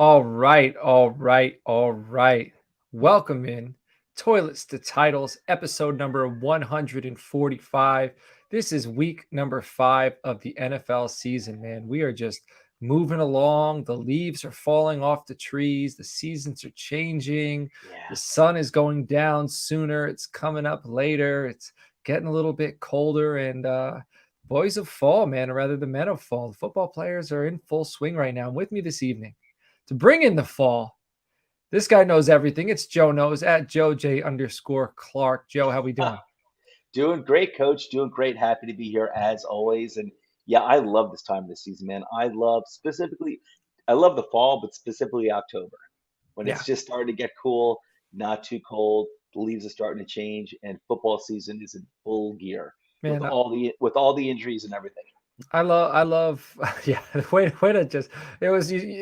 All right, all right, all right. Welcome in Toilets to Titles, episode number 145. This is week number 5 of the NFL season, man. We are just moving along. The leaves are falling off the trees. The seasons are changing. The sun is going down sooner. It's coming up later. It's getting a little bit colder. And boys of fall, man, or rather the men of fall. The football players are in full swing right now. And with me this evening, to bring in the fall, this guy knows everything. It's Joe Knows at JoJ_Clark. Joe, how we doing? Doing great, Coach. Doing great. Happy to be here as always. And yeah, I love this time of the season, man. I love the fall, but specifically October when Yeah, it's just starting to get cool, not too cold. The leaves are starting to change, and football season is in full gear with man. all the injuries and everything. I love. Yeah. Way to just. It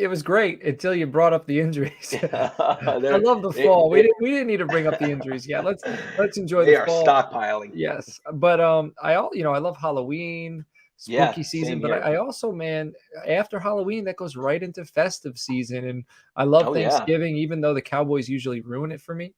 was great until you brought up the injuries. I They're, love the they, fall. We they, didn't we didn't need to bring up the injuries. Yeah, let's enjoy the they are fall. stockpiling. Yes, but I love Halloween, Yeah, spooky season, same but here. I also, man, after Halloween, that goes right into festive season, and I love Oh yeah. Thanksgiving, even though the Cowboys usually ruin it for me.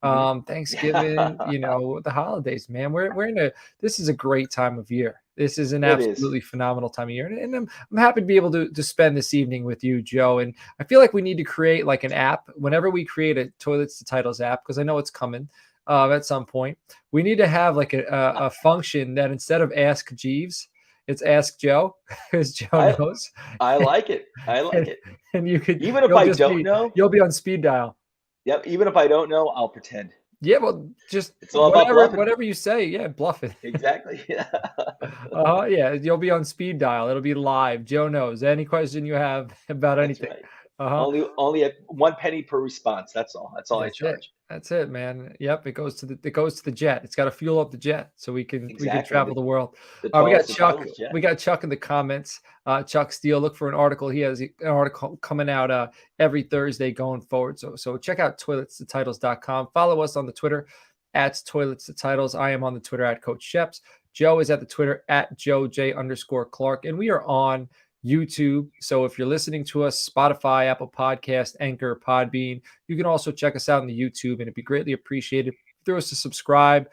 hmm Thanksgiving, the holidays, man. We're in a This is a great time of year. This is an It is. absolutely phenomenal time of year. And I'm happy to be able to spend this evening with you, Joe. And I feel like we need to create like an app whenever we create a Toilets to Titles app, because I know it's coming at some point. We need to have like a function that instead of Ask Jeeves, it's Ask Joe, because Joe I knows. I like it. I like and, it. and Even if you'll I just don't be know, you'll be on speed dial. yep, even if I don't know, I'll pretend. Yeah, well, just It's all about bluffing. whatever you say, yeah, bluff it. Exactly. Yeah, you'll be on speed dial. It'll be live. Joe knows any question you have about That's anything. right. Uh-huh. Only at 1 penny per response. That's all. That's all I That's it. charge. That's it, man. Yep, it goes to the jet. It's got to fuel up the jet so we can Exactly. travel the world. The We got toilets, the Chuck. titles, yeah. We got Chuck in the comments. Chuck Steele, look for an article. He has an article coming out every Thursday going forward. So check out toiletstotitles.com. Follow us on the Twitter at Toilets to Titles. I am on the Twitter at Coach Sheps. Joe is at the Twitter at JoJ_Clark. And we are on YouTube. So if you're listening to us, Spotify, Apple Podcast, Anchor, Podbean, you can also check us out on the YouTube, and it'd be greatly appreciated. Throw us a subscribe,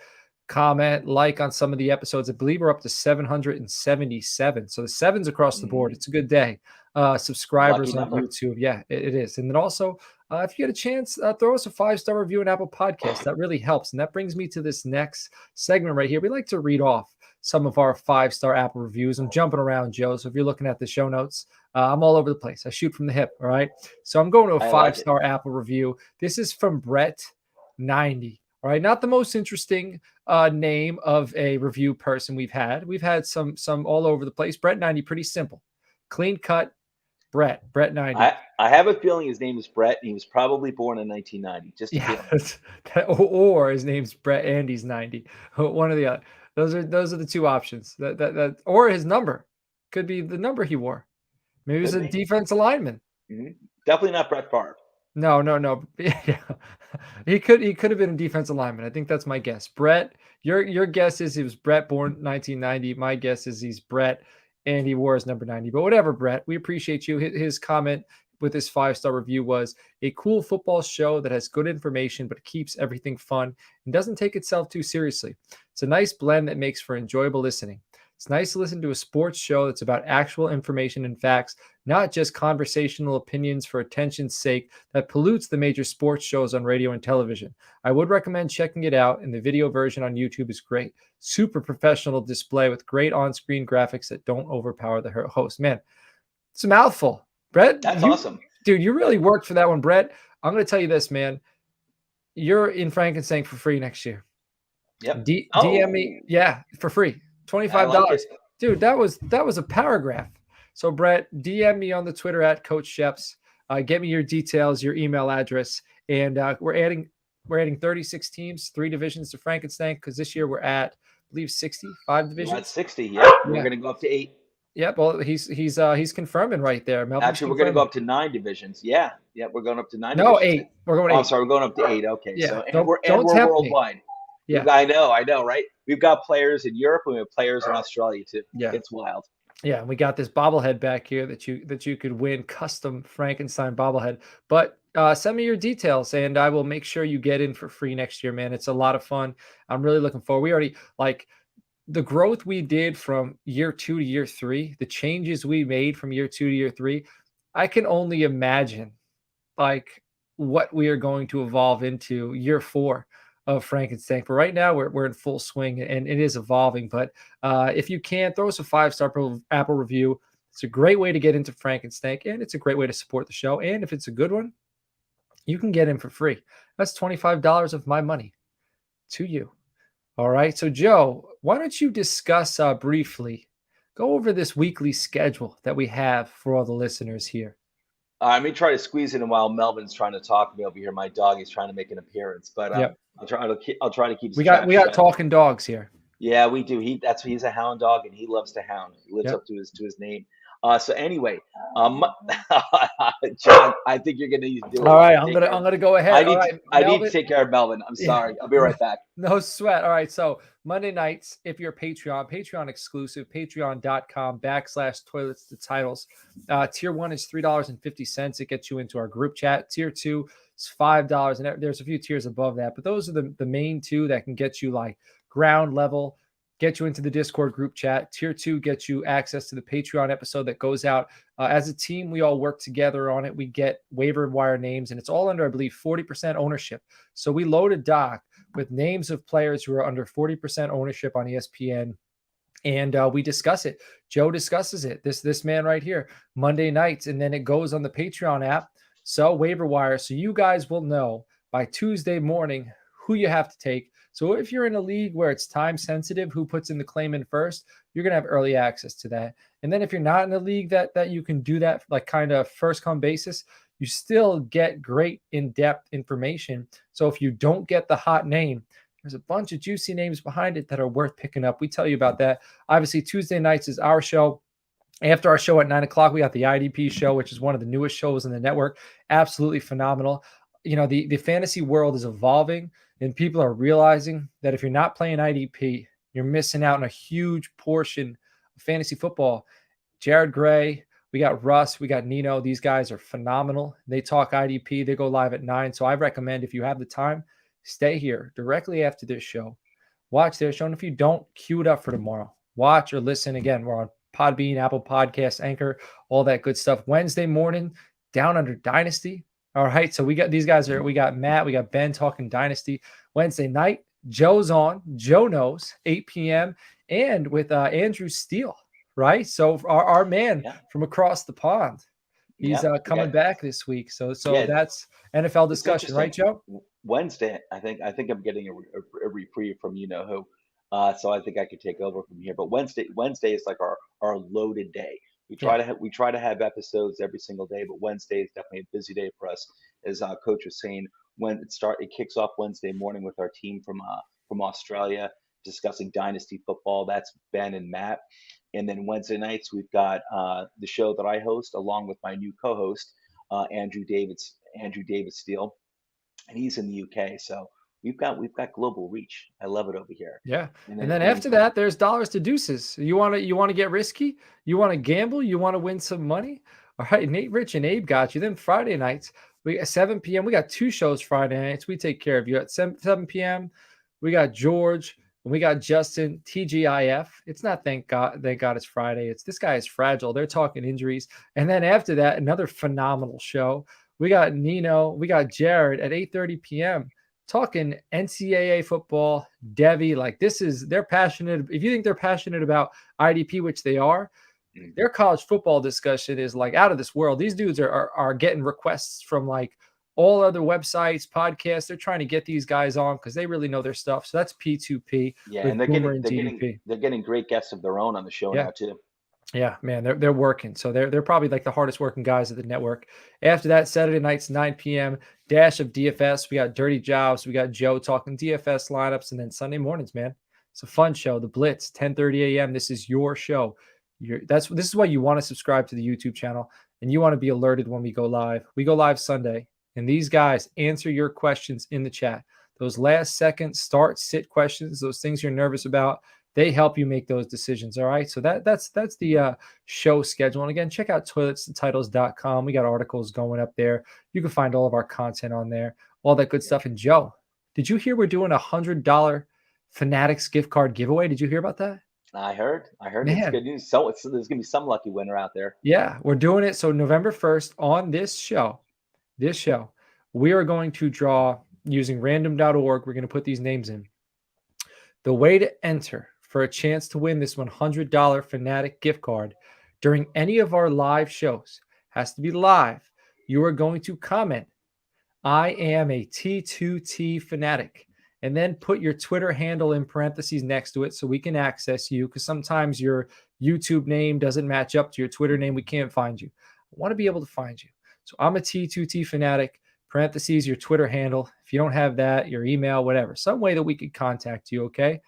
comment, like on some of the episodes. I believe we're up to 777. So the sevens across the board. It's a good day. Lucky Subscribers on number. YouTube. Yeah, it is. And then also, if you get a chance, throw us a 5-star review on Apple Podcasts. That really helps. And that brings me to this next segment right here. We like to read off some of our 5-star Apple reviews. I'm jumping around, Joe. So if you're looking at the show notes, I'm all over the place. I shoot from the hip. All right. So I'm going to a I like it. 5-star Apple review. This is from Brett90. All right. Not the most interesting name of a review person we've had. We've had some all over the place. Brett90, pretty simple. Clean cut. Brett90. I have a feeling his name is Brett, and he was probably born in 1990. Just a Yeah, feeling. or his name's Brett Andy's 90. One or the other. Those are the two options. That or his number could be the number he wore. Maybe he's Could a be. defense lineman. Definitely not Brett Favre. No, no, no. Yeah. He could have been a defensive lineman. I think that's my guess. Brett, your guess is he was Brett born 1990. My guess is he's Brett and he wore his number 90. But whatever, Brett, we appreciate you. His comment with his 5-star review was a cool football show that has good information but keeps everything fun and doesn't take itself too seriously. It's a nice blend that makes for enjoyable listening. It's nice to listen to a sports show that's about actual information and facts, not just conversational opinions for attention's sake that pollutes the major sports shows on radio and television. I would recommend checking it out, and the video version on YouTube is great. Super professional display with great on-screen graphics that don't overpower the host. Man, it's a mouthful. Brett, That's awesome. dude, you really worked for that one, Brett. I'm going to tell you this, man. You're in Frankenstein for free next year. Yep. DM me, yeah, for free. I like it. $25. Dude, that was a paragraph. So Brett, DM me on the Twitter at Coach Sheps. Get me your details, your email address, and we're adding 36 teams, 3 divisions to Frankenstein, because this year we're at, I believe, 65 We're at divisions. 60. Yep. We're Yeah. going to go up to 8. Yeah, well, he's confirming right there. Melvin's Actually, we're going to go confirming. up to 9 divisions. Yeah. Yeah. We're going up to 9 No, divisions. 8. We're going Oh, I'm 8. sorry. We're going up to 8. Okay. Yeah, So, and don't we're tempt me. worldwide. Yeah. I know, right? We've got players in Europe and we have players in Australia too. Yeah. It's wild. Yeah, and we got this bobblehead back here that you could win, custom Frankenstein bobblehead. But send me your details, and I will make sure you get in for free next year, man. It's a lot of fun. I'm really looking forward. We already like the growth we did from year 2 to year 3, the changes we made from year 2 to year 3. I can only imagine like what we are going to evolve into year 4 of Frankenstein. But right now we're in full swing and it is evolving. But if you can, throw us a 5-star Apple review. It's a great way to get into Frankenstein, and it's a great way to support the show. And if it's a good one, you can get in for free. That's $25 of my money to you. All right. So Joe, why don't you discuss briefly, go over this weekly schedule that we have for all the listeners here. I may try to squeeze it in while Melvin's trying to talk to me over here. My dog is trying to make an appearance, but Yep. I'll try to keep his We got trap we got shut. talking dogs here. Yeah, we do. He's a hound dog, and he loves to hound. He lives Yep. up to his name. So anyway, John, I think you're gonna need to do All it. right, I'm gonna go ahead. All right, I need to Melvin. take care of Melvin. I'm Yeah, sorry. I'll be right back. no sweat. All right, so Monday nights, if you're Patreon exclusive, patreon.com/toilets to titles. Tier 1 is $3.50. It gets you into our group chat. Tier 2 is $5, and there's a few tiers above that, but those are the main two that can get you like ground level, get you into the Discord group chat. Tier 2 gets you access to the Patreon episode that goes out. As a team, we all work together on it. We get waiver wire names, and it's all under, I believe, 40% ownership. So we load a doc with names of players who are under 40% ownership on ESPN, and we discuss it. Joe discusses it. This man right here, Monday nights, and then it goes on the Patreon app. So waiver wire, so you guys will know by Tuesday morning who you have to take. So if you're in a league where it's time sensitive, who puts in the claim in first, you're gonna have early access to that. And then if you're not in a league that you can do that like kind of first come basis, you still get great in-depth information. So if you don't get the hot name, there's a bunch of juicy names behind it that are worth picking up. We tell you about that. Obviously, Tuesday nights is our show. After our show at 9 o'clock, we got the IDP show, which is one of the newest shows in the network. Absolutely phenomenal. You know, the fantasy world is evolving, and people are realizing that if you're not playing IDP, you're missing out on a huge portion of fantasy football. Jared Gray, we got Russ, we got Nino. These guys are phenomenal. They talk IDP. They go live at 9. So I recommend if you have the time, stay here directly after this show. Watch their show. And if you don't, queue it up for tomorrow. Watch or listen again. We're on Podbean, Apple Podcasts, Anchor, all that good stuff. Wednesday morning, Down Under Dynasty. All right. So we got these guys we got Matt, we got Ben talking Dynasty. Wednesday night, Joe's on. Joe knows, 8 p.m. And with Andrew Steele. Right. So our man from across the pond, he's coming back this week. So that's NFL discussion, right, Joe? Wednesday, I think I'm getting a reprieve from you know who. So I think I could take over from here. But Wednesday is like our loaded day. We try to have episodes every single day, but Wednesday is definitely a busy day for us. As Coach was saying, when it kicks off Wednesday morning with our team from Australia discussing dynasty football. That's Ben and Matt. And then Wednesday nights we've got the show that I host along with my new co-host Andrew David Steele, and he's in the UK. So we've got global reach. I love it over here. Yeah. And then after that, there's dollars to deuces. You want to get risky? You want to gamble? You want to win some money? All right, Nate, Rich, and Abe got you. Then Friday nights, we got 7 p.m. We got 2 shows Friday nights. We take care of you at 7 p.m. We got George and we got Justin, TGIF. It's not thank God it's Friday. It's this guy is fragile. They're talking injuries. And then after that, another phenomenal show. We got Nino, we got Jared at 8:30 p.m. talking NCAA football, Devi. Like they're passionate. If you think they're passionate about IDP, which they are, their college football discussion is like out of this world. These dudes are getting requests from like all other websites, podcasts. They're trying to get these guys on because they really know their stuff. So that's P2P. Yeah, and they're getting great guests of their own on the show now too. Yeah, man, they're working. So they're probably like the hardest working guys at the network. After that, Saturday nights, 9 p.m., dash of DFS. We got Dirty Jobs. We got Joe talking DFS lineups. And then Sunday mornings, man, it's a fun show. The Blitz, 10:30 a.m. This is your show. This is why you want to subscribe to the YouTube channel and you want to be alerted when we go live. We go live Sunday, and these guys answer your questions in the chat. Those last second start, sit questions, those things you're nervous about, They help you make those decisions. All right. So that's the show schedule. And again, check out toiletsandtitles.com. We got articles going up there. You can find all of our content on there, all that good stuff. And Joe, did you hear we're doing $100 Fanatics gift card giveaway? Did you hear about that? I heard it's Man, good news. So there's gonna be some lucky winner out there. yeah, we're doing it. So November 1st on this show, we are going to draw using random.org. We're going to put these names in. The way to enter for a chance to win this $100 Fanatic gift card during any of our live shows has to be live. You are going to comment, I am a T2T fanatic. And then put your Twitter handle in parentheses next to it so we can access you, because sometimes your YouTube name doesn't match up to your Twitter name. We can't find you. I want to be able to find you. So I'm a T2T fanatic, parentheses, your Twitter handle. If you don't have that, your email, whatever, some way that we could contact you, okay?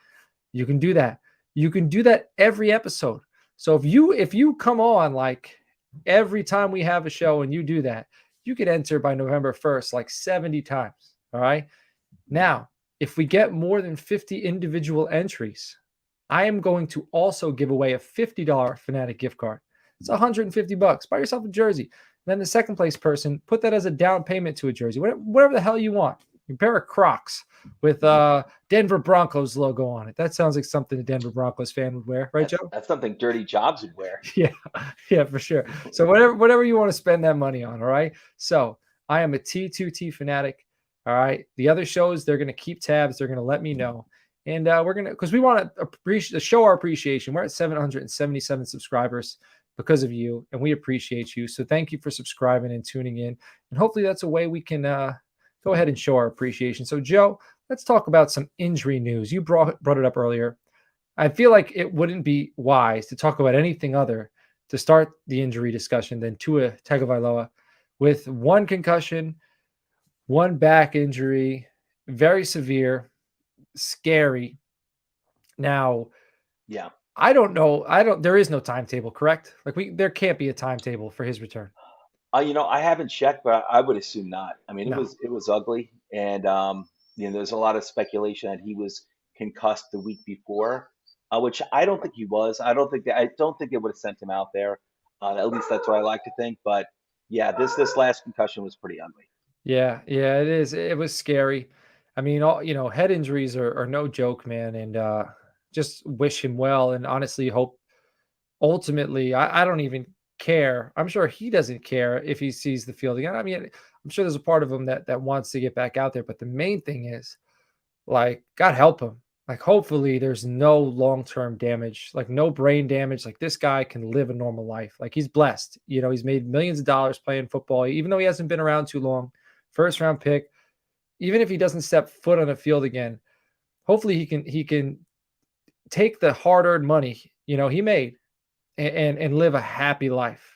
You can do that. You can do that every episode. So if you come on like every time we have a show and you do that, you could enter by November 1st like 70 times. All right. Now, if we get more than 50 individual entries, I am going to also give away a $50 Fanatic gift card. It's $150. Buy yourself a jersey. And then the second place person, put that as a down payment to a jersey, whatever the hell you want. A pair of Crocs with Denver Broncos logo on it. That sounds like something a Denver Broncos fan would wear, right, Joe? That's something Dirty Jobs would wear. Yeah, yeah, for sure. So whatever you want to spend that money on, all right? So I am a T2T fanatic. All right. The other shows, they're gonna keep tabs, they're gonna let me know. And we're gonna, because we want to show our appreciation. We're at 777 subscribers because of you, and we appreciate you. So thank you for subscribing and tuning in. And hopefully that's a way we can go ahead and show our appreciation. So Joe, let's talk about some injury news. You brought it up earlier. I feel like it wouldn't be wise to talk about anything other to start the injury discussion than Tua Tagovailoa with one concussion, one back injury, very severe, scary. Now, Yeah. I don't know. There is no timetable, correct? Like there can't be a timetable for his return. I haven't checked, but I would assume not. I mean, No. it was ugly, and there's a lot of speculation that he was concussed the week before, which I don't think he was. I don't think they would have sent him out there. At least that's what I like to think. But yeah, this last concussion was pretty ugly. Yeah, yeah, it is. It was scary. I mean, head injuries are no joke, man. And just wish him well. And honestly, hope ultimately, I don't even care. I'm sure he doesn't care if he sees the field again. I mean, I'm sure there's a part of him that wants to get back out there. But the main thing is, like, God help him. Like, hopefully, there's no long-term damage, like no brain damage. Like, this guy can live a normal life. Like, he's blessed. He's made millions of dollars playing football, even though he hasn't been around too long. First round pick. Even if he doesn't step foot on a field again, hopefully he can take the hard-earned money he made and live a happy life.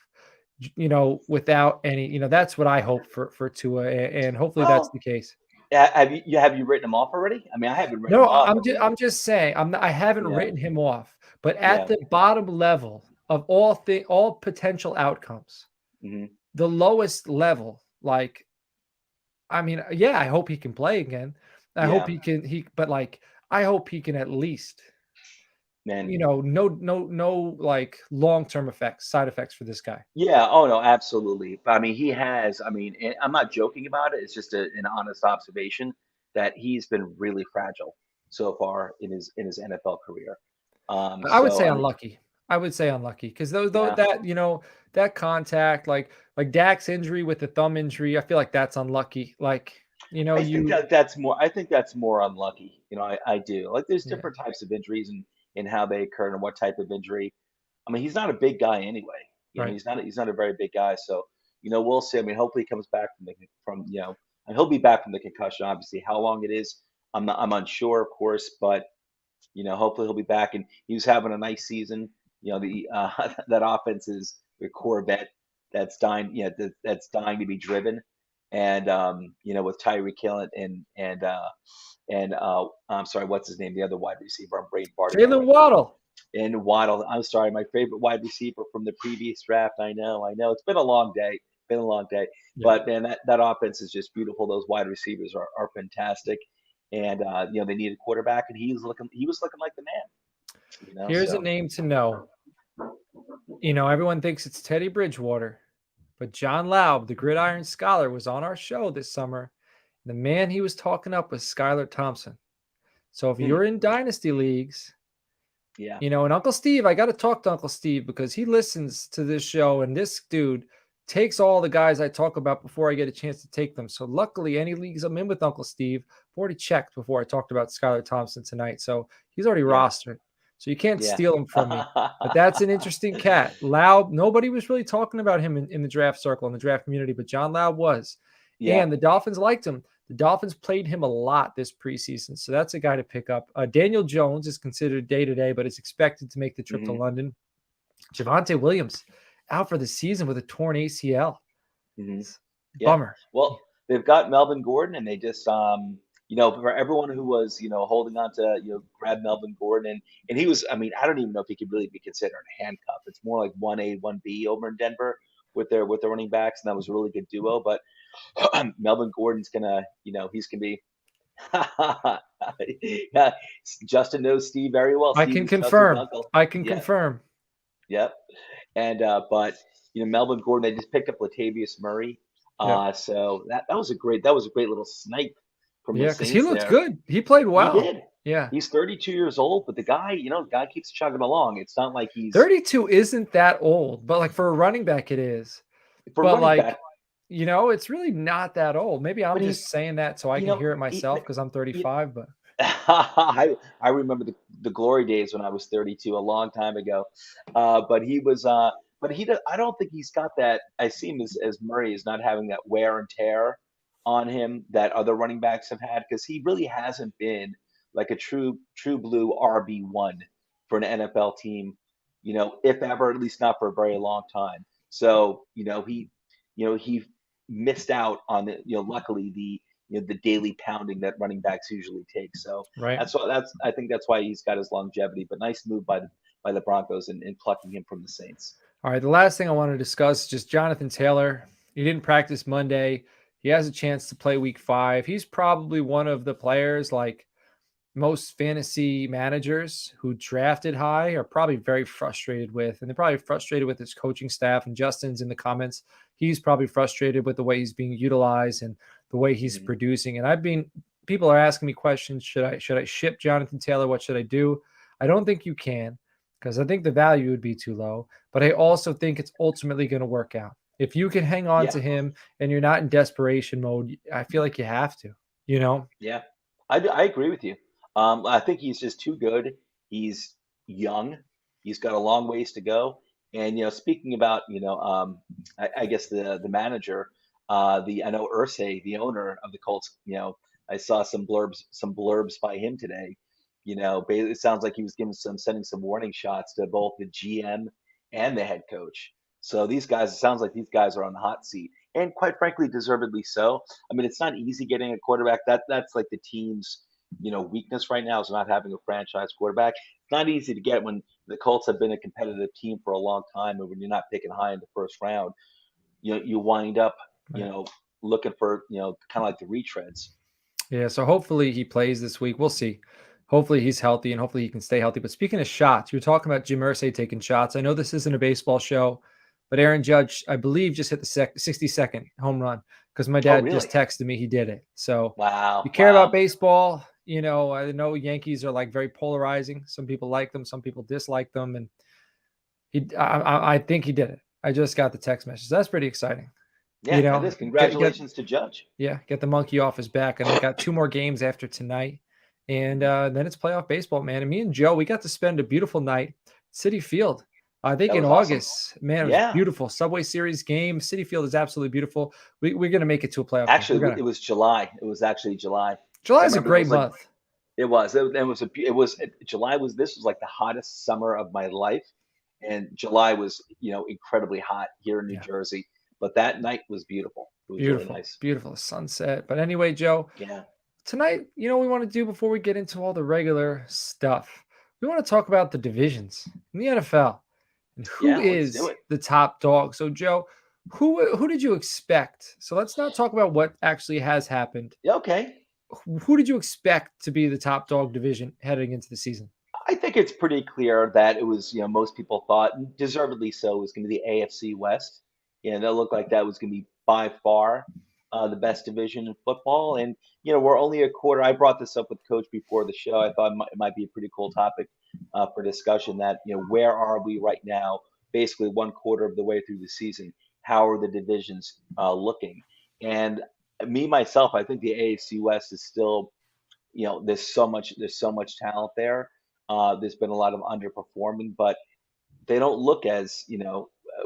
Without any. That's what I hope for Tua, and hopefully that's Well, the case. have you written him off already? I mean, I haven't written No, him off. I I'm mean, just saying, I haven't yeah, written him off, but at yeah. the bottom level of all potential outcomes, Hmm. the lowest level, like, I mean, yeah, I hope he can play again. I hope Yeah, but like, I hope he can at least, man. no, like long-term effects, side effects for this guy. Yeah, oh no, absolutely. But I mean, he has, I mean, and I'm not joking about it. It's just an honest observation that he's been really fragile so far in his NFL career. I would So say I mean, unlucky. I would say unlucky because though yeah, that contact, like Dak's injury with the thumb injury, I feel like that's unlucky. Like, I think that's more unlucky. I do. Like there's yeah, different types of injuries and how they occur and what type of injury. I mean, he's not a big guy anyway. right. He's not a very big guy. So, we'll see. I mean, hopefully he comes back and he'll be back from the concussion. Obviously, how long it is, I'm unsure, of course, but hopefully he'll be back. And he was having a nice season. The that offense is the Corvette that's dying. That's dying to be driven. And with Tyreek Hill and I'm sorry, what's his name? The other wide receiver. I'm brain farting Jalen already. Waddle. And Waddle. I'm sorry, my favorite wide receiver from the previous draft. I know. It's been a long day. Been a long day. Yeah. But man, that offense is just beautiful. Those wide receivers are fantastic. And they need a quarterback, and he was looking like the man. Here's a So name to know. Everyone thinks it's Teddy Bridgewater, but John Laub, the Gridiron Scholar, was on our show this summer. The man he was talking up was Skylar Thompson. So if hmm, you're in dynasty leagues, yeah, and Uncle Steve, I got to talk to Uncle Steve because he listens to this show, and this dude takes all the guys I talk about before I get a chance to take them. So luckily, any leagues I'm in with Uncle Steve, I've already checked before I talked about Skylar Thompson tonight. So he's already yeah, rostered. So you can't yeah, steal him from me. But that's an interesting cat. Laub, nobody was really talking about him in the draft circle, in the draft community, but John Laub was. yeah. And the Dolphins liked him. The Dolphins played him a lot this preseason, so that's a guy to pick up. Daniel Jones is considered day-to-day, but is expected to make the trip to Hmm, London. Javonte Williams out for the season with a torn ACL. hmm, yeah. Bummer. Well, they've got Melvin Gordon, and they just for everyone who was holding on to grab Melvin Gordon, and he was. I mean, I don't even know if he could really be considered a handcuff. It's more like 1A, 1B over in Denver with their running backs, and that was a really good duo. But Melvin Gordon's gonna, he's gonna be. Yeah, Justin knows Steve very well. I Steve can is Justin's confirm. uncle. I can Yeah, confirm. yep. And but Melvin Gordon, they just picked up Latavius Murray. Yeah. So that was a great little snipe from the Yeah, because he Saints looked there. good. He played He well. did. Yeah. He's 32 years old, but the guy keeps chugging along. It's not like he's 32 isn't that old, but like for a running back, it is. for But running like, back, it's really not that old. Maybe I'm but just saying that so I you can know, hear it he, myself because I'm he, 35, but I remember the glory days when I was 32 a long time ago. But he was but I don't think he's got that. I see him as Murray is not having that wear and tear on him that other running backs have had because he really hasn't been like a true blue RB1 for an NFL team, if ever, at least not for a very long time. So, he missed out on the, luckily the daily pounding that running backs usually take. So right. I think that's why he's got his longevity. But nice move by the Broncos in plucking him from the Saints. All right. The last thing I want to discuss is just Jonathan Taylor. He didn't practice Monday. He has a chance to play week 5. He's probably one of the players like most fantasy managers who drafted high are probably very frustrated with, and they're probably frustrated with his coaching staff. And Justin's in the comments. He's probably frustrated with the way he's being utilized and the way he's Mhm. producing. And people are asking me questions. Should I ship Jonathan Taylor? What should I do? I don't think you can because I think the value would be too low, but I also think it's ultimately going to work out. If you can hang on Yeah, to him and you're not in desperation mode, I feel like you have to, you know? yeah, I agree with you. I think he's just too good. He's young. He's got a long ways to go. And speaking about I guess the manager, I know Ursay, the owner of the Colts. I saw some blurbs by him today. It sounds like he was sending some warning shots to both the GM and the head coach. So it sounds like these guys are on the hot seat, and quite frankly, deservedly so. I mean, it's not easy getting a quarterback. That's like the team's weakness right now is not having a franchise quarterback. It's not easy to get when the Colts have been a competitive team for a long time, and when you're not picking high in the first round, you wind up you Right. know looking for kind of like the retreads. Yeah, so hopefully he plays this week. We'll see. Hopefully he's healthy and hopefully he can stay healthy. But speaking of shots, you're talking about Jim Irsay taking shots. I know this isn't a baseball show, but Aaron Judge, I believe, just hit the 60-second home run because my Oh, dad just really? texted me he did it. So if Wow, you care about wow. baseball, I know Yankees are like very polarizing. Some people like them, some people dislike them, and I think he did it. I just got the text message. That's pretty exciting. Yeah, that is. Get Congratulations to Judge. yeah, get the monkey off his back. And they got 2 more games after tonight. And then it's playoff baseball, man. And me and Joe, we got to spend a beautiful night at City Field. I think That in was awesome. August, man, it was Yeah. beautiful. Subway Series game. City Field is absolutely beautiful. We're gonna make it to a playoff game. We're Actually, gonna. it was July. It was actually July. July I is a remember it great was like month. it was. It was July was this was like the hottest summer of my life, and July was incredibly hot here in New Yeah, Jersey. But that night was beautiful. It was really beautiful, nice. beautiful sunset. But anyway, Joe, Yeah. tonight, what we want to do before we get into all the regular stuff? We want to talk about the divisions in the NFL. And who Yeah. Let's do is it. the top dog? So, Joe, who did you expect? So let's not talk about what actually has happened. Yeah, okay. Who did you expect to be the top dog division heading into the season? I think it's pretty clear that it was, most people thought, and deservedly so, it was going to be the AFC West. That looked like that was going to be by far the best division in football. And, we're only a quarter. I brought this up with Coach before the show. I thought it might be a pretty cool topic for discussion that, where are we right now, basically one quarter of the way through the season? How are the divisions looking? And me, myself, I think the AFC West is still, there's so much talent there. There's been a lot of underperforming, but they don't look as,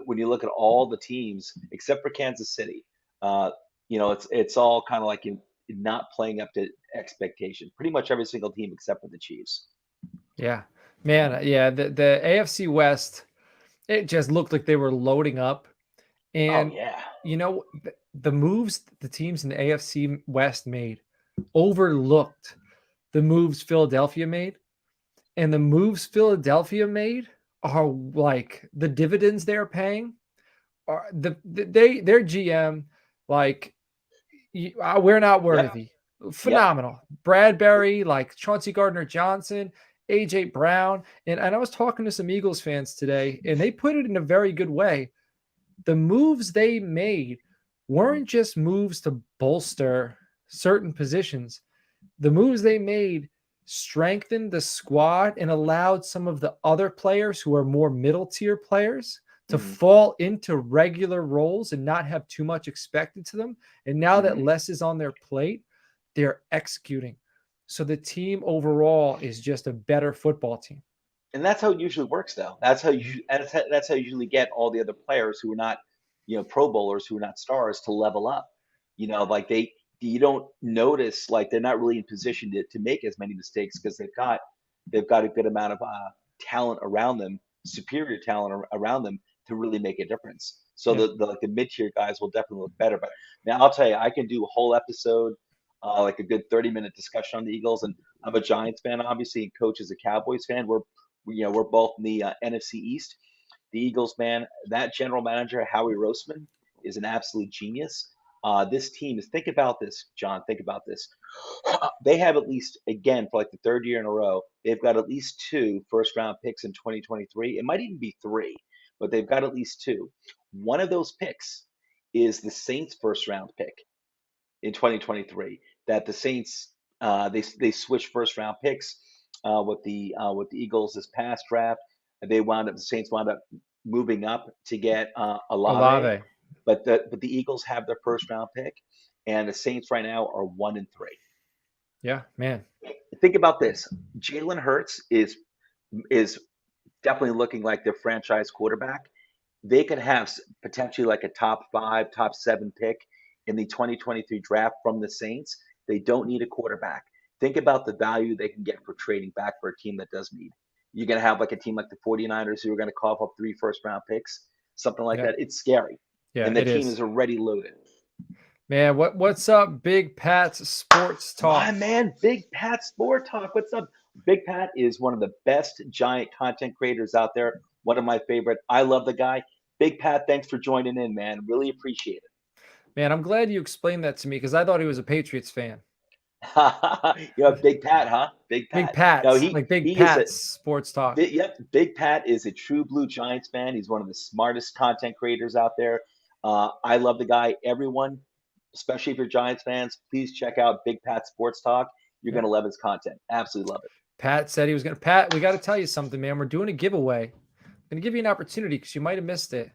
when you look at all the teams except for Kansas City, uh, it's all kind of like not playing up to expectation. Pretty much every single team except for the Chiefs. Yeah, man. Yeah, the AFC West, it just looked like they were loading up. Oh And yeah, the moves the teams in the AFC West made overlooked the moves Philadelphia made. And the moves Philadelphia made are like the dividends they're paying are their GM, like, we're not yep, worthy. yep. Phenomenal. Bradbury, like Chauncey Gardner Johnson, AJ Brown. And I was talking to some Eagles fans today, and they put it in a very good way. The moves they made weren't just moves to bolster certain positions. The moves they made strengthened the squad and allowed some of the other players who are more middle tier players to Hmm. fall into regular roles and not have too much expected to them. And now that Hmm. less is on their plate, they're executing. So the team overall is just a better football team. And that's how it usually works, though. That's how you usually get all the other players who are not, Pro Bowlers, who are not stars, to level up. Like you don't notice, like they're not really in position to make as many mistakes because they've got a good amount of talent around them, superior talent around them to really make a difference. So Yeah. the like the mid tier guys will definitely look better. But now I'll tell you, I can do a whole episode, like a good 30-minute discussion on the Eagles, and I'm a Giants fan, obviously, and Coach is a Cowboys fan. We're both in the NFC East. The Eagles, man, that general manager Howie Roseman is an absolute genius. This team is, think about this, John. Think about this. They have at least, again, for like the third year in a row, they've got at least two first round picks in 2023. It might even be three, but they've got at least two. One of those picks is the Saints' first round pick in 2023. That the Saints, they switched first round picks with the Eagles this past draft. The Saints wound up moving up to get Olave, Olave. but the Eagles have their first round pick, and the Saints right now are 1-3. Yeah, man. Think about this: Jalen Hurts is definitely looking like their franchise quarterback. They could have potentially like a top five, top seven pick in the 2023 draft from the Saints. They don't need a quarterback. Think about the value they can get for trading back for a team that does need. You're going to have like a team like the 49ers who are going to cough up three first round picks, something like Yeah. that. It's scary. Yeah, And the it team is. is already loaded. Man, what's up, Big Pat's Sports My Talk? man, Big Pat Sport Talk. What's up? Big Pat is one of the best giant content creators out there. One of my favorite. I love the guy. Big Pat, thanks for joining in, man. Really appreciate Man, I'm glad you explained that to me because I thought he was a Patriots fan. it. Big Pat, huh? Big Big Pat. No, Pat's, he like Big he is a Pat's Sports Talk. big, yep. Big Pat is a true blue Giants fan. He's one of the smartest content creators out there. I love the guy. Everyone, especially if you're Giants fans, please check out Big Pat Sports Talk. You're Yeah. gonna love his content. Absolutely love it. Pat said he was going to. Pat, we got to tell you something, man. We're doing a giveaway. I'm going to give you an opportunity because you might have missed it.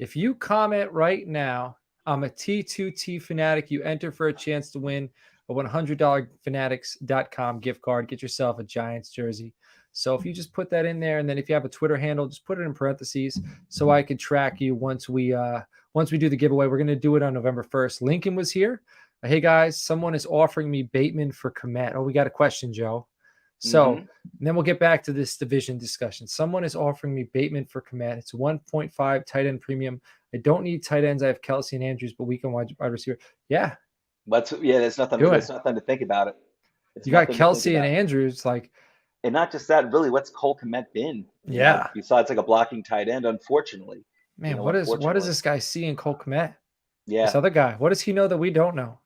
If you comment right now, I'm a T2T fanatic, you enter for a chance to win a $100 fanatics.com gift card. Get yourself a Giants jersey. So if you just put that in there, and then if you have a Twitter handle, just put it in parentheses so I can track you once we do the giveaway. We're going to do it on November 1st. Lincoln was here. Hey guys, someone is offering me Bateman for Komet. Oh, we got a question, Joe. So Hmm. and then we'll get back to this division discussion. Someone is offering me Bateman for Komet. It's 1.5 tight end premium. I don't need tight ends. I have Kelsey and Andrews, but we can wide receiver. Yeah, But yeah, there's nothing. do There's it. nothing to think about it. It's You got nothing to think Kelsey and about. Andrews. Like, And not just that, really, what's Cole Kmet been? yeah, Besides like a blocking tight end, unfortunately. man, what does Unfortunately. this guy see in Cole Komet? This Yeah. other guy, what does he know that we don't know?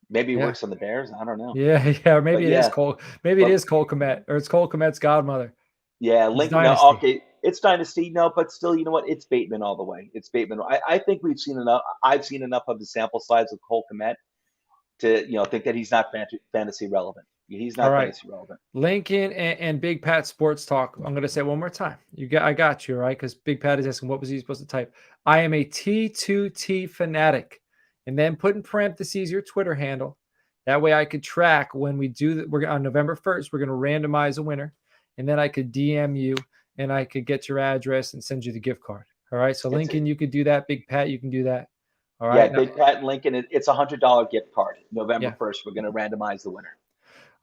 Maybe he Yeah. works on the Bears. I don't know. Yeah, yeah, or maybe But it is yeah, Cole. Maybe it but is Cole Kmet, or it's Cole Kmet's godmother. yeah, It's Lincoln. No, dynasty. okay, it's dynasty. No, but still, you know what? It's Bateman all the way. It's Bateman. I think we've seen enough. I've seen enough of the sample size of Cole Kmet to think that he's not fantasy relevant. He's All not right. fantasy relevant. Lincoln and Big Pat Sports Talk. I'm gonna say it one more time. I got you, right? Because Big Pat is asking what was he supposed to type. I am a T2T fanatic. And then put in parentheses your Twitter handle. That way I could track when we do that. We're on November 1st, we're gonna randomize a winner. And then I could DM you and I could get your address and send you the gift card. All right. So It's Lincoln, you could do that. Big Pat, you can do that. All Yeah, right. Now, Big Pat and Lincoln. It's $100 gift card. November yeah. 1st, we're going to randomize the winner.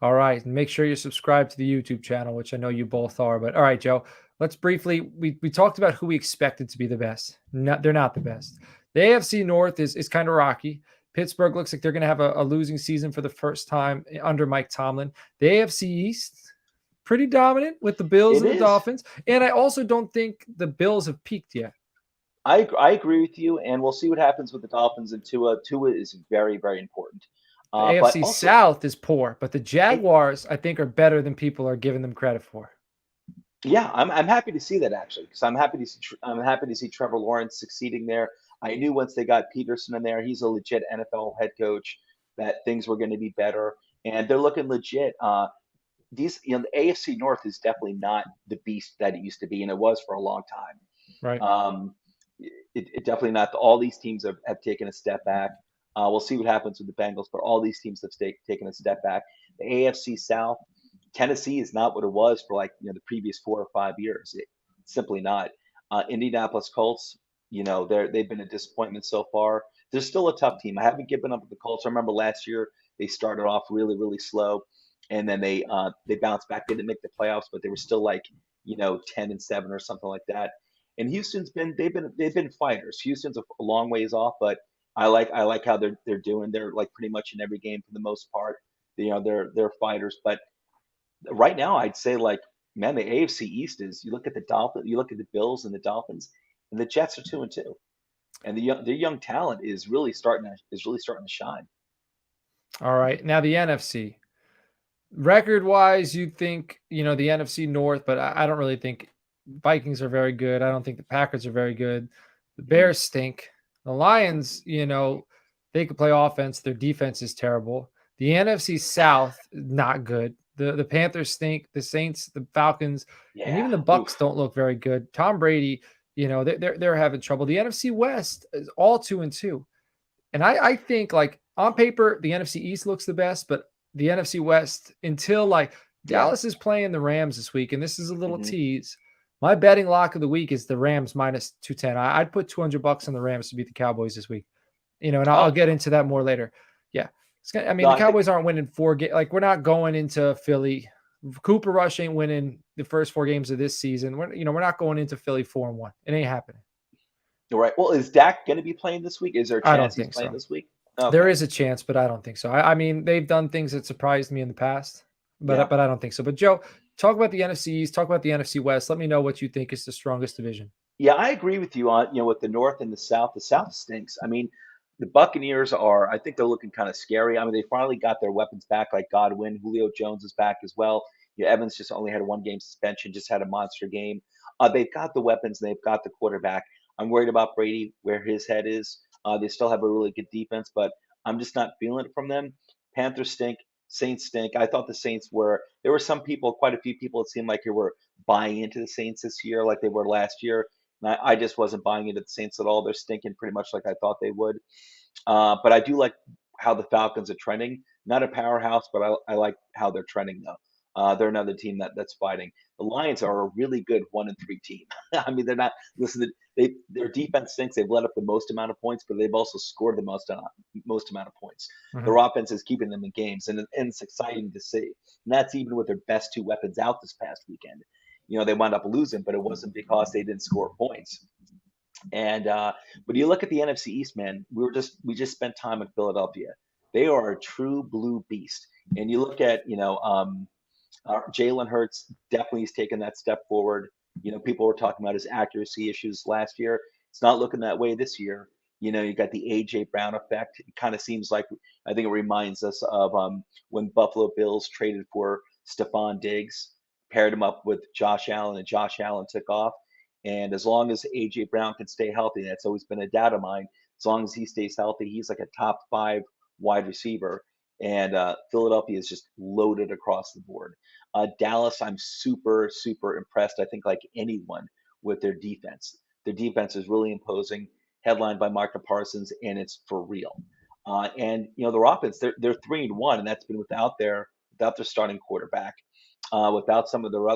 All right. And make sure you're subscribed to the YouTube channel, which I know you both are. But all right, Joe, let's briefly, we talked about who we expected to be the best. They're not the best. The AFC North is kind of rocky. Pittsburgh looks like they're going to have a losing season for the first time under Mike Tomlin. The AFC East, pretty dominant with the Bills It and the is. Dolphins. And I also don't think the Bills have peaked yet. I agree with you, and we'll see what happens with the Dolphins and Tua. Tua is very, very important. The But AFC also, South is poor, but the it, Jaguars, I think, are better than people are giving them credit for. yeah, I'm happy to see that actually, because I'm happy to see Trevor Lawrence succeeding there. I knew once they got Peterson in there, he's a legit NFL head coach, that things were going to be better, and they're looking legit. The AFC North is definitely not the beast that it used to be, and it was for a long time. Right. Um, it definitely not. All these teams have taken a step back. We'll see what happens with the Bengals, but all these teams have taken a step back. The AFC South, Tennessee is not what it was for the previous 4 or 5 years. Simply not. Indianapolis Colts, they've been a disappointment so far. They're still a tough team. I haven't given up with the Colts. I remember last year they started off really really slow, and then they bounced back. They didn't make the playoffs, but they were still 10-7 or something like that. And Houston's they've been fighters. Houston's a long ways off, but I like how they're doing. They're like pretty much in every game for the most part. They're fighters. But right now, I'd say man, the AFC East is. You look at the Dolphins, you look at the Bills and the Dolphins, and the Jets are 2-2, and their young talent is really starting to shine. All right. Now the NFC. Record wise, you'd think, the NFC North, but I don't really think Vikings are very good. I don't think the Packers are very good. The Mhm. Bears stink. The Lions, they could play offense. Their defense is terrible. The NFC South, not good. The Panthers stink. The Saints, the Falcons, and Yeah. even the Oof. Bucks don't look very good. Tom Brady, they're having trouble. The NFC West is all 2-2. And I think on paper, the NFC East looks the best, but the NFC West until Yeah. Dallas is playing the Rams this week, and this is a little hmm tease. My betting lock of the week is the Rams minus 210. I'd put $200 on the Rams to beat the Cowboys this week. And I'll Oh get into that more later. Yeah. no, The I think Cowboys aren't winning 4 games. We're not going into Philly. Cooper Rush ain't winning the first 4 games of this season. We're not going into Philly 4-1. It ain't happening. you're right. Well, is Dak going to be playing this week? Is there a I don't chance he's think playing so. this week? There Okay. is a chance, but I don't think so. I mean, they've done things that surprised me in the past, but Yeah. but I don't think so. But Joe, talk about the NFC East, talk about the NFC West. Let me know what you think is the strongest division. Yeah, I agree with you on, with the North and the South. The South stinks. I mean, the Buccaneers I think they're looking kind of scary. I mean, they finally got their weapons back, like Godwin. Julio Jones is back as well. Evans just only had a 1 game suspension, just had a monster game. They've got the weapons, they've got the quarterback. I'm worried about Brady, where his head is. They still have a really good defense, but I'm just not feeling it from them. Panthers stink. Saints stink. I thought the Saints there were some people, quite a few people, it seemed like, who were buying into the Saints this year like they were last year. And I just wasn't buying into the Saints at all. They're stinking pretty much like I thought they would. But I do like how the Falcons are trending. Not a powerhouse, but I like how they're trending though. They're another team that's fighting. The Lions are a really good 1-3 team. I mean, they're not. Listen, their defense stinks. They've let up the most amount of points, but they've also scored the most amount of points. Mhm. Their offense is keeping them in games, and it's exciting to see. And that's even with their best 2 weapons out this past weekend. They wound up losing, but it wasn't because they didn't score points. And when you look at the NFC East, man, we just spent time in Philadelphia. They are a true blue beast. And you look at Jalen Hurts definitely has taken that step forward. People were talking about his accuracy issues last year. It's not looking that way this year. You got the AJ Brown effect. It kind of seems like, I think it reminds us of when Buffalo Bills traded for Stephon Diggs, paired him up with Josh Allen, and Josh Allen took off. And as long as AJ Brown can stay healthy, that's always been a doubt of mine. As long as he stays healthy, he's like a top 5 wide receiver. And Philadelphia is just loaded across the board. Dallas, I'm super, super impressed. I think like anyone with their defense. Their defense is really imposing, headlined by Micah Parsons, and it's for real. And their offense, they're 3-1, and that's been without their starting quarterback, without some of their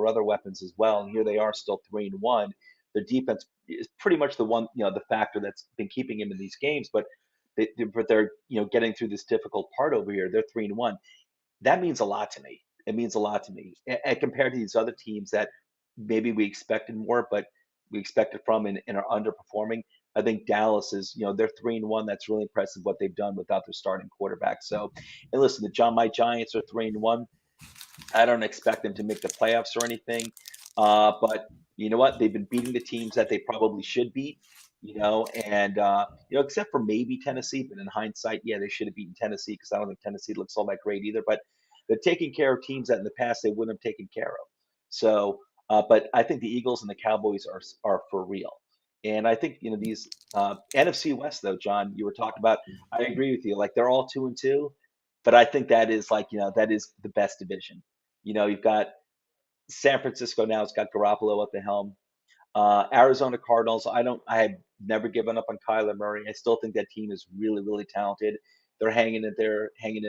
other weapons as well. And here they are, still 3-1. Their defense is pretty much the one, the factor that's been keeping him in these games. But they're getting through this difficult part over here. They're 3-1. That means a lot to me. It means a lot to me, and compared to these other teams that maybe we expected more, but we expected from and are underperforming. I think Dallas is, they're 3-1. That's really impressive what they've done without their starting quarterback. So, and listen, my Giants are 3-1. I don't expect them to make the playoffs or anything. But you know what? They've been beating the teams that they probably should beat. And except for maybe Tennessee, but in hindsight, yeah, they should have beaten Tennessee, because I don't think Tennessee looks all that great either. But they're taking care of teams that in the past they wouldn't have taken care of. So, but I think the Eagles and the Cowboys are for real. And I think these NFC West, though, John, you were talking about. I agree with you. Like, they're all 2-2, but I think that is that is the best division. You've got San Francisco now. It's got Garoppolo at the helm. Arizona Cardinals. I have never given up on Kyler Murray. I still think that team is really, really talented. They're hanging in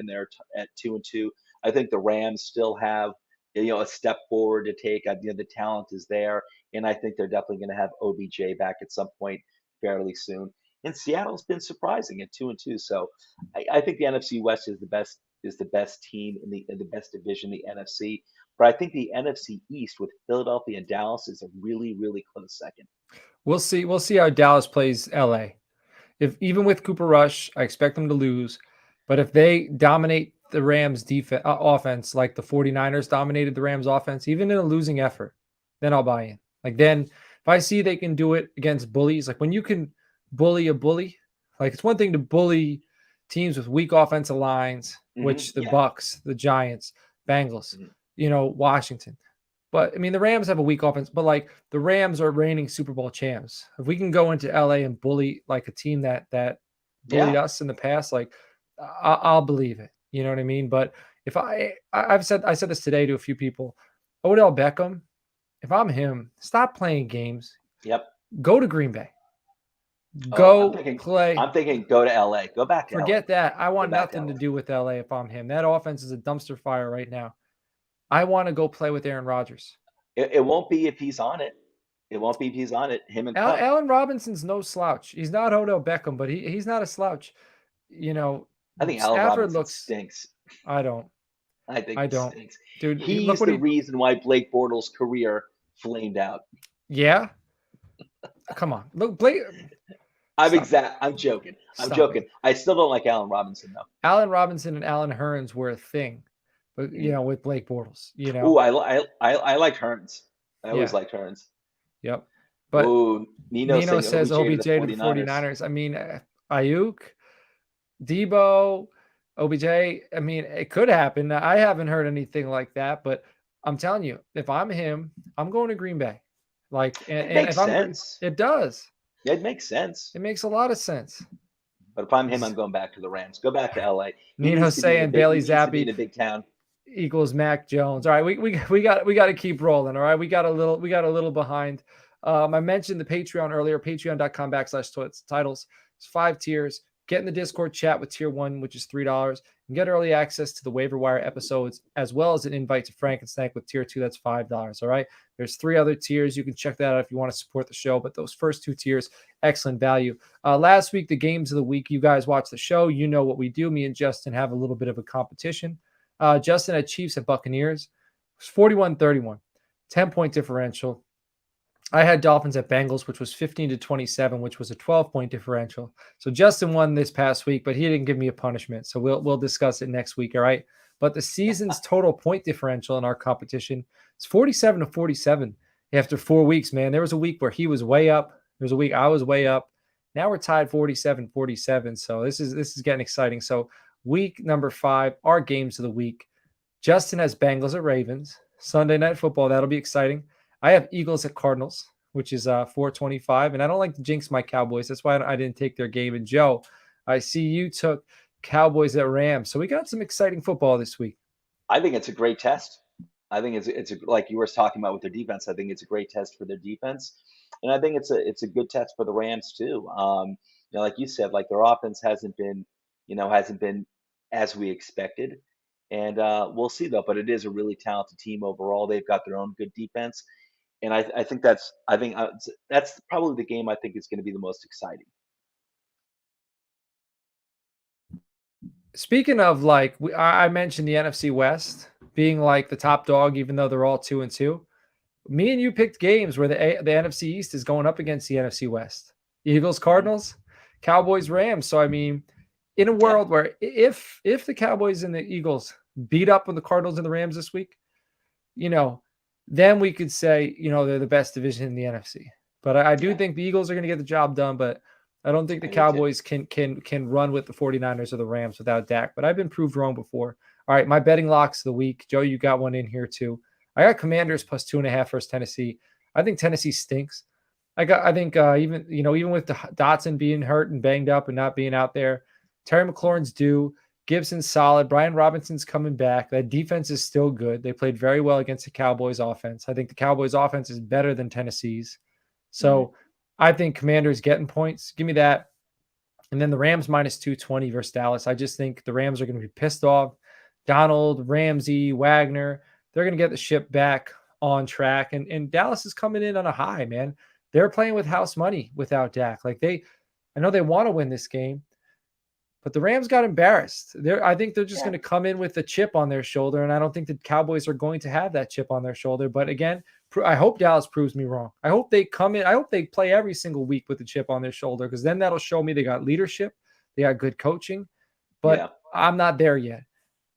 there at 2-2. I think the Rams still have a step forward to take. The talent is there, and I think they're definitely going to have OBJ back at some point fairly soon. And Seattle's been surprising at 2-2. So I think the NFC West is the best team in the best division, the NFC. But I think the NFC East with Philadelphia and Dallas is a really, really close second. We'll see. We'll see how Dallas plays LA. If even with Cooper Rush, I expect them to lose. But if they dominate the Rams defense offense like the 49ers dominated the Rams offense, even in a losing effort, then I'll buy in. Like, then if I see they can do it against bullies, like when you can bully a bully, like it's one thing to bully teams with weak offensive lines, which the Bucks, the Giants, Bengals, Washington. But I mean, the Rams have a weak offense, but like the Rams are reigning Super Bowl champs. If we can go into LA and bully like a team that bullied us in the past, like I'll believe it. You know what I mean? But if I said this today to a few people, Odell Beckham, if I'm him, stop playing games. Yep. Go to Green Bay. Go play. I'm thinking go to LA. Go back to LA. Forget that. I want nothing to do with LA if I'm him. That offense is a dumpster fire right now. I want to go play with Aaron Rodgers. It won't be if he's on it. It won't be if he's on it. Him and Allen Robinson's no slouch. He's not Odell Beckham, but he's not a slouch. I think Allen Robinson stinks. I don't. I think he stinks. Dude, he's the reason why Blake Bortles' career flamed out. Yeah? Come on. Look, Blake. I'm joking. I'm joking. I still don't like Allen Robinson, though. Allen Robinson and Allen Hurns were a thing. But with Blake Bortles, Ooh, I like Hurns. I always liked Hurns. Yep. But Nino says OBJ to the 49ers. I mean, Ayuk, Debo, OBJ. I mean, it could happen. I haven't heard anything like that, but I'm telling you, if I'm him, I'm going to Green Bay. It makes sense. It does. Yeah, it makes sense. It makes a lot of sense. But if I'm him, I'm going back to the Rams. Go back to LA. Nino saying Bailey Zappi in a big town equals Mac Jones. All right, we got to keep rolling. All right, we got a little behind. I mentioned the Patreon earlier. Patreon.com/titles. It's 5 tiers. Get in the Discord chat with tier 1, which is $3, and get early access to the waiver wire episodes, as well as an invite to Frank and Snack with tier 2. That's $5. All right. There's 3 other tiers. You can check that out if you want to support the show. But those first 2 tiers, excellent value. Last week, the games of the week. You guys watch the show. You know what we do. Me and Justin have a little bit of a competition. Justin had Chiefs at Buccaneers. It was 41-31, 10-point differential. I had Dolphins at Bengals, which was 15-27, which was a 12-point differential. So Justin won this past week, but he didn't give me a punishment. So we'll discuss it next week, all right? But the season's total point differential in our competition is 47-47 after 4 weeks, man. There was a week where he was way up. There was a week I was way up. Now we're tied 47-47. So this is getting exciting. So week number 5, our games of the week. Justin has Bengals at Ravens. Sunday Night Football, that'll be exciting. I have Eagles at Cardinals, which is 425. And I don't like to jinx my Cowboys. That's why I didn't take their game. And Joe, I see you took Cowboys at Rams. So we got some exciting football this week. I think it's a great test. I think like you were talking about with their defense. I think it's a great test for their defense, and I think it's a good test for the Rams too. Like you said, like their offense hasn't been as we expected, and we'll see though. But it is a really talented team overall. They've got their own good defense, and I think that's probably the game I think is going to be the most exciting. Speaking of like, I mentioned the NFC West being like the top dog, even though they're all 2-2. Me and you picked games where the NFC East is going up against the NFC West. Eagles, Mhm. Cardinals, Cowboys, Rams. So I mean, in a Yeah, world where if the Cowboys and the Eagles beat up on the Cardinals and the Rams this week, you know, then we could say, they're the best division in the NFC. But I do yeah, think the Eagles are going to get the job done, but I don't think the I do too. Cowboys can run with the 49ers or the Rams without Dak. But I've been proved wrong before. All right, my betting locks of the week. Joe, you got one in here too. I got Commanders plus 2.5 versus Tennessee. I think Tennessee stinks. I think even with the Dotson being hurt and banged up and not being out there, Terry McLaurin's due. Gibson's solid. Brian Robinson's coming back. That defense is still good. They played very well against the Cowboys offense. I think the Cowboys offense is better than Tennessee's. Hmm. So I think Commanders getting points. Give me that. And then the Rams minus 220 versus Dallas. I just think the Rams are going to be pissed off. Donald, Ramsey, Wagner, they're going to get the ship back on track. And Dallas is coming in on a high, man. They're playing with house money without Dak. I know they want to win this game, but the Rams got embarrassed. I think they're just Yeah. going to come in with a chip on their shoulder, and I don't think the Cowboys are going to have that chip on their shoulder. But again, I hope Dallas proves me wrong. I hope they come in. I hope they play every single week with a chip on their shoulder, because then that'll show me they got leadership, they got good coaching. But Yeah. I'm not there yet.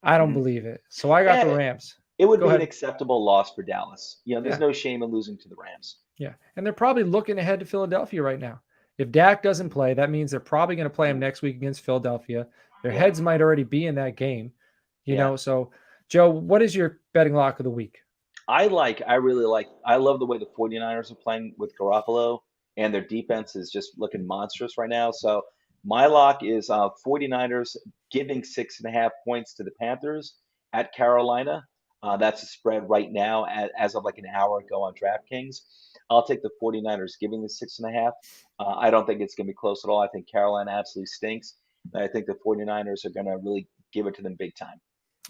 I don't Hmm. believe it. So I got the Yeah. Rams. It would Go be an ahead. acceptable loss for Dallas. There's Yeah. no shame in losing to the Rams. Yeah. And they're probably looking ahead to Philadelphia right now. If Dak doesn't play, that means they're probably going to play him Mhm. next week against Philadelphia. Their Yeah. heads might already be in that game, Yeah. So, Joe, what is your betting lock of the week? I love the way the 49ers are playing with Garoppolo, and their defense is just looking monstrous right now. So my lock is 49ers giving 6.5 points to the Panthers at Carolina. That's a spread right now as of like an hour ago on DraftKings. I'll take the 49ers giving the 6.5. I don't think it's going to be close at all. I think Carolina absolutely stinks. And I think the 49ers are going to really give it to them big time.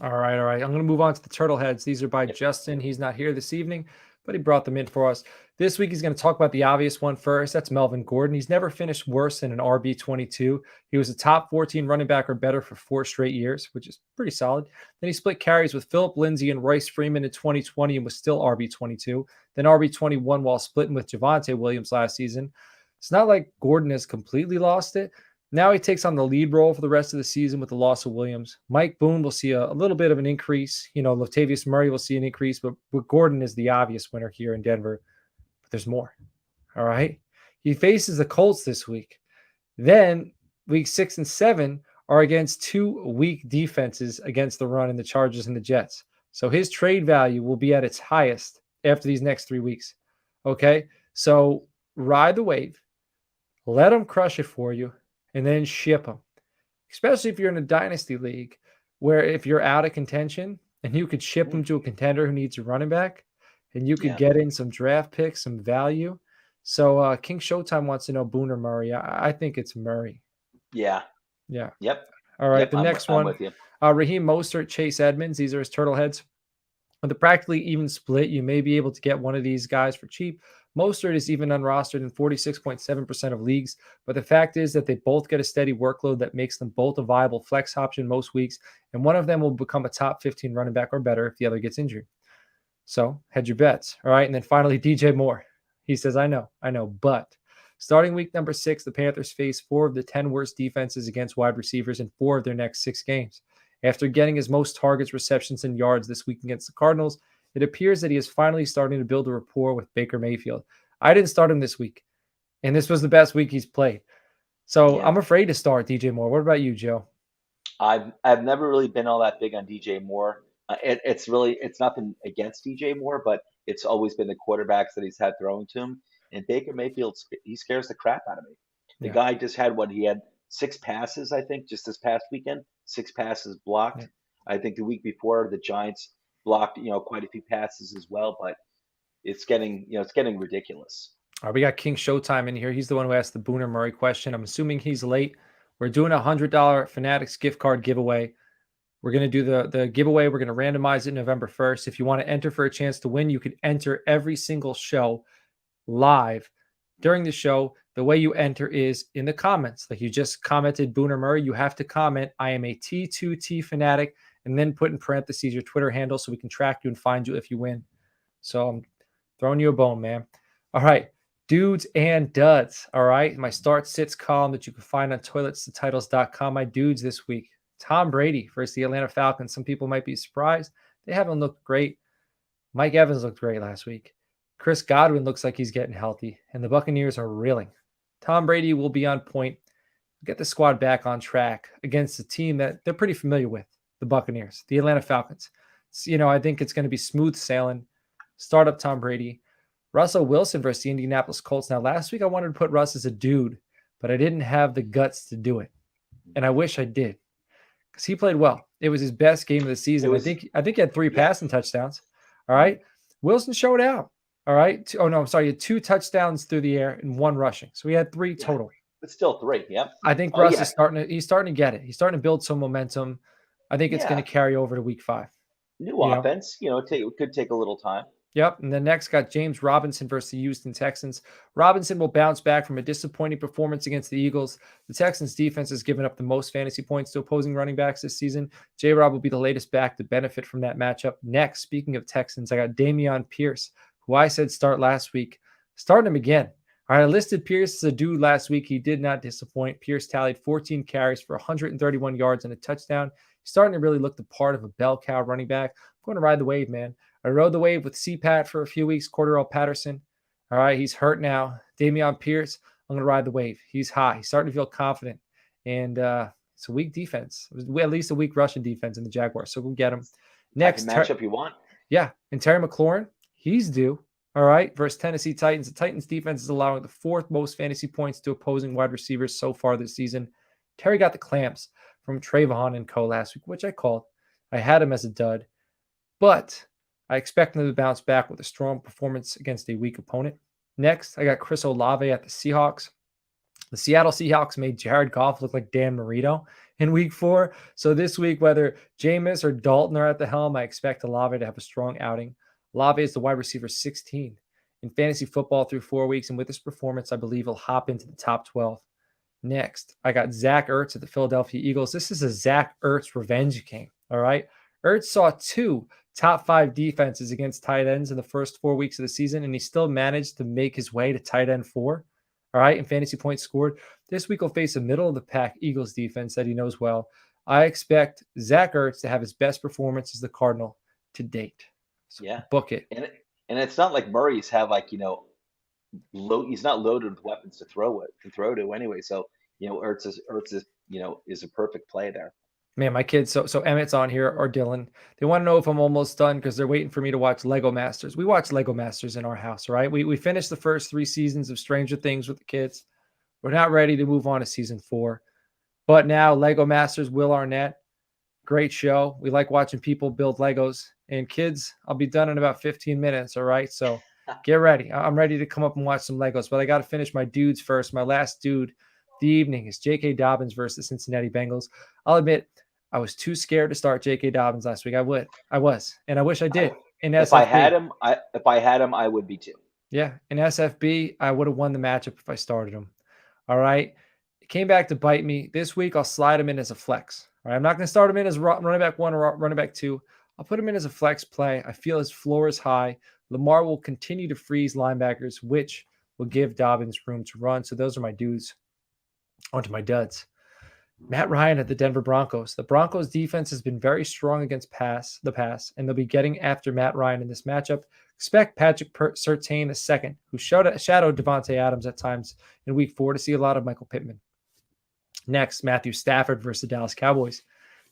All right, all right. I'm going to move on to the Turtleheads. These are by Yep. Justin. He's not here this evening, but he brought them in for us. This week, he's going to talk about the obvious one first. That's Melvin Gordon. He's never finished worse than an RB22. He was a top 14 running back or better for 4 straight years, which is pretty solid. Then he split carries with Philip Lindsay and Royce Freeman in 2020 and was still RB22. Then RB21 while splitting with Javonte Williams last season. It's not like Gordon has completely lost it. Now he takes on the lead role for the rest of the season with the loss of Williams. Mike Boone will see a little bit of an increase. Latavius Murray will see an increase, but Gordon is the obvious winner here in Denver. But there's more. All right. He faces the Colts this week. Then week 6 and 7 are against 2 weak defenses against the run in the Chargers and the Jets. So his trade value will be at its highest after these next 3 weeks. Okay. So ride the wave, let them crush it for you, and then ship them. Especially if you're in a dynasty league where if you're out of contention and you could ship Mhm. them to a contender who needs a running back and you could Yeah. get in some draft picks, some value. So King Showtime wants to know Boone or Murray. I think it's Murray. Yeah. Yeah. Yep. All right. Yep. The next I'm one, with you. Raheem Mostert, Chase Edmonds. These are his Turtleheads. With a practically even split, you may be able to get one of these guys for cheap. Mostert is even unrostered in 46.7% of leagues, but the fact is that they both get a steady workload that makes them both a viable flex option most weeks, and one of them will become a top 15 running back or better if the other gets injured. So hedge your bets. All right. And then finally, DJ Moore. He says, I know, but starting week number 6, the Panthers face 4 of the 10 worst defenses against wide receivers in 4 of their next 6 games. After getting his most targets, receptions, and yards this week against the Cardinals, it appears that he is finally starting to build a rapport with Baker Mayfield. I didn't start him this week, and this was the best week he's played. So Yeah. I'm afraid to start DJ Moore. What about you, Joe? I've never really been all that big on DJ Moore. It's nothing against DJ Moore, but it's always been the quarterbacks that he's had throwing to him. And Baker Mayfield, he scares the crap out of me. The Yeah. guy just had what he had 6 passes, I think, just this past weekend. 6 passes blocked. Yeah. I think the week before the Giants blocked, quite a few passes as well. But it's getting ridiculous. All right, we got King Showtime in here. He's the one who asked the Booner Murray question. I'm assuming he's late. We're doing a $100 Fanatics gift card giveaway. We're going to do the giveaway. We're going to randomize it November 1st. If you want to enter for a chance to win, you can enter every single show live during the show. The way you enter is in the comments. Like you just commented Booner Murray, you have to comment, I am a T2T fanatic, and then put in parentheses your Twitter handle so we can track you and find you if you win. So I'm throwing you a bone, man. All right. Dudes and duds. All right. My start sits column that you can find on toiletstotitles.com. My dudes this week. Tom Brady versus the Atlanta Falcons. Some people might be surprised. They haven't looked great. Mike Evans looked great last week. Chris Godwin looks like he's getting healthy, and the Buccaneers are reeling. Tom Brady will be on point, get the squad back on track against a team that they're pretty familiar with, the Buccaneers, the Atlanta Falcons. So, I think it's going to be smooth sailing. Start up Tom Brady. Russell Wilson versus the Indianapolis Colts. Now, last week I wanted to put Russ as a dude, but I didn't have the guts to do it, and I wish I did because he played well. It was his best game of the It season. I was, think he had 3 yeah. passing touchdowns. All right. Wilson showed out. All right. Oh, no, I'm sorry. He had 2 touchdowns through the air and 1 rushing. So he had 3 Yeah, total. but still three. Yep. I think Oh Russ yeah, is he's starting to get it. He's starting to build some momentum. I think it's going yeah. to carry over to week 5. New You know, offense. It could take a little time. Yep. And then next got James Robinson versus the Houston Texans. Robinson will bounce back from a disappointing performance against the Eagles. The Texans defense has given up the most fantasy points to opposing running backs this season. J-Rob will be the latest back to benefit from that matchup. Next, speaking of Texans, I got Dameon Pierce, who I said start last week. Starting him again. All right, I listed Pierce as a dude last week. He did not disappoint. Pierce tallied 14 carries for 131 yards and a touchdown. He's starting to really look the part of a bell cow running back. I'm going to ride the wave, man. I rode the wave with CPAT for a few weeks, Cordero Patterson. All right, he's hurt now. Dameon Pierce, I'm going to ride the wave. He's high. He's starting to feel confident. And it's a weak defense. It was at least a weak Russian defense in the Jaguars. So go get him. Type of Next, matchup you want. yeah, and Terry McLaurin, he's due. All right, versus Tennessee Titans. The Titans defense is allowing the 4th most fantasy points to opposing wide receivers so far this season. Terry got the clamps from Trayvon and co last week, which I called. I had him as a dud, but I expect him to bounce back with a strong performance against a weak opponent. Next, I got Chris Olave at the Seahawks. The Seattle Seahawks made Jared Goff look like Dan Marino in week 4. So this week, whether Jameis or Dalton are at the helm, I expect Olave to have a strong outing. Olave is the wide receiver 16 in fantasy football through 4 weeks. And with this performance, I believe he'll hop into the top 12. Next, I got Zach Ertz at the Philadelphia Eagles. This is a Zach Ertz revenge game. All right. Ertz saw 2 top 5 defenses against tight ends in the first 4 weeks of the season, and he still managed to make his way to tight end 4. All right. And fantasy points scored. This week will face a middle of the pack Eagles defense that he knows well. I expect Zach Ertz to have his best performance as the Cardinal to date. So Yeah. book it. And it's not like Murray's have he's not loaded with weapons to throw to anyway. So Ertz is a perfect play there. Man, my kids, so Emmett's on here or Dylan. They want to know if I'm almost done because they're waiting for me to watch Lego Masters. We watch Lego Masters in our house, right? We finished the first 3 seasons of Stranger Things with the kids. We're not ready to move on to season 4. But now Lego Masters, Will Arnett, great show. We like watching people build Legos. And kids, I'll be done in about 15 minutes, all right? So get ready. I'm ready to come up and watch some Legos, but I got to finish my dudes first. My last dude of the evening is J.K. Dobbins versus the Cincinnati Bengals. I'll admit, I was too scared to start J.K. Dobbins last week. I was, and I wish I did. In SFB. If I had him, I would be too. Yeah, in SFB, I would have won the matchup if I started him. All right. It came back to bite me. This week, I'll slide him in as a flex. All right. I'm not going to start him in as running back 1 or running back 2. I'll put him in as a flex play. I feel his floor is high. Lamar will continue to freeze linebackers, which will give Dobbins room to run. So those are my dudes. On to my duds. Matt Ryan at the Denver Broncos. The Broncos defense has been very strong against the pass, and they'll be getting after Matt Ryan in this matchup. Expect Patrick Surtain II, who shadowed Devontae Adams at times in week 4, to see a lot of Michael Pittman. Next, Matthew Stafford versus the Dallas Cowboys.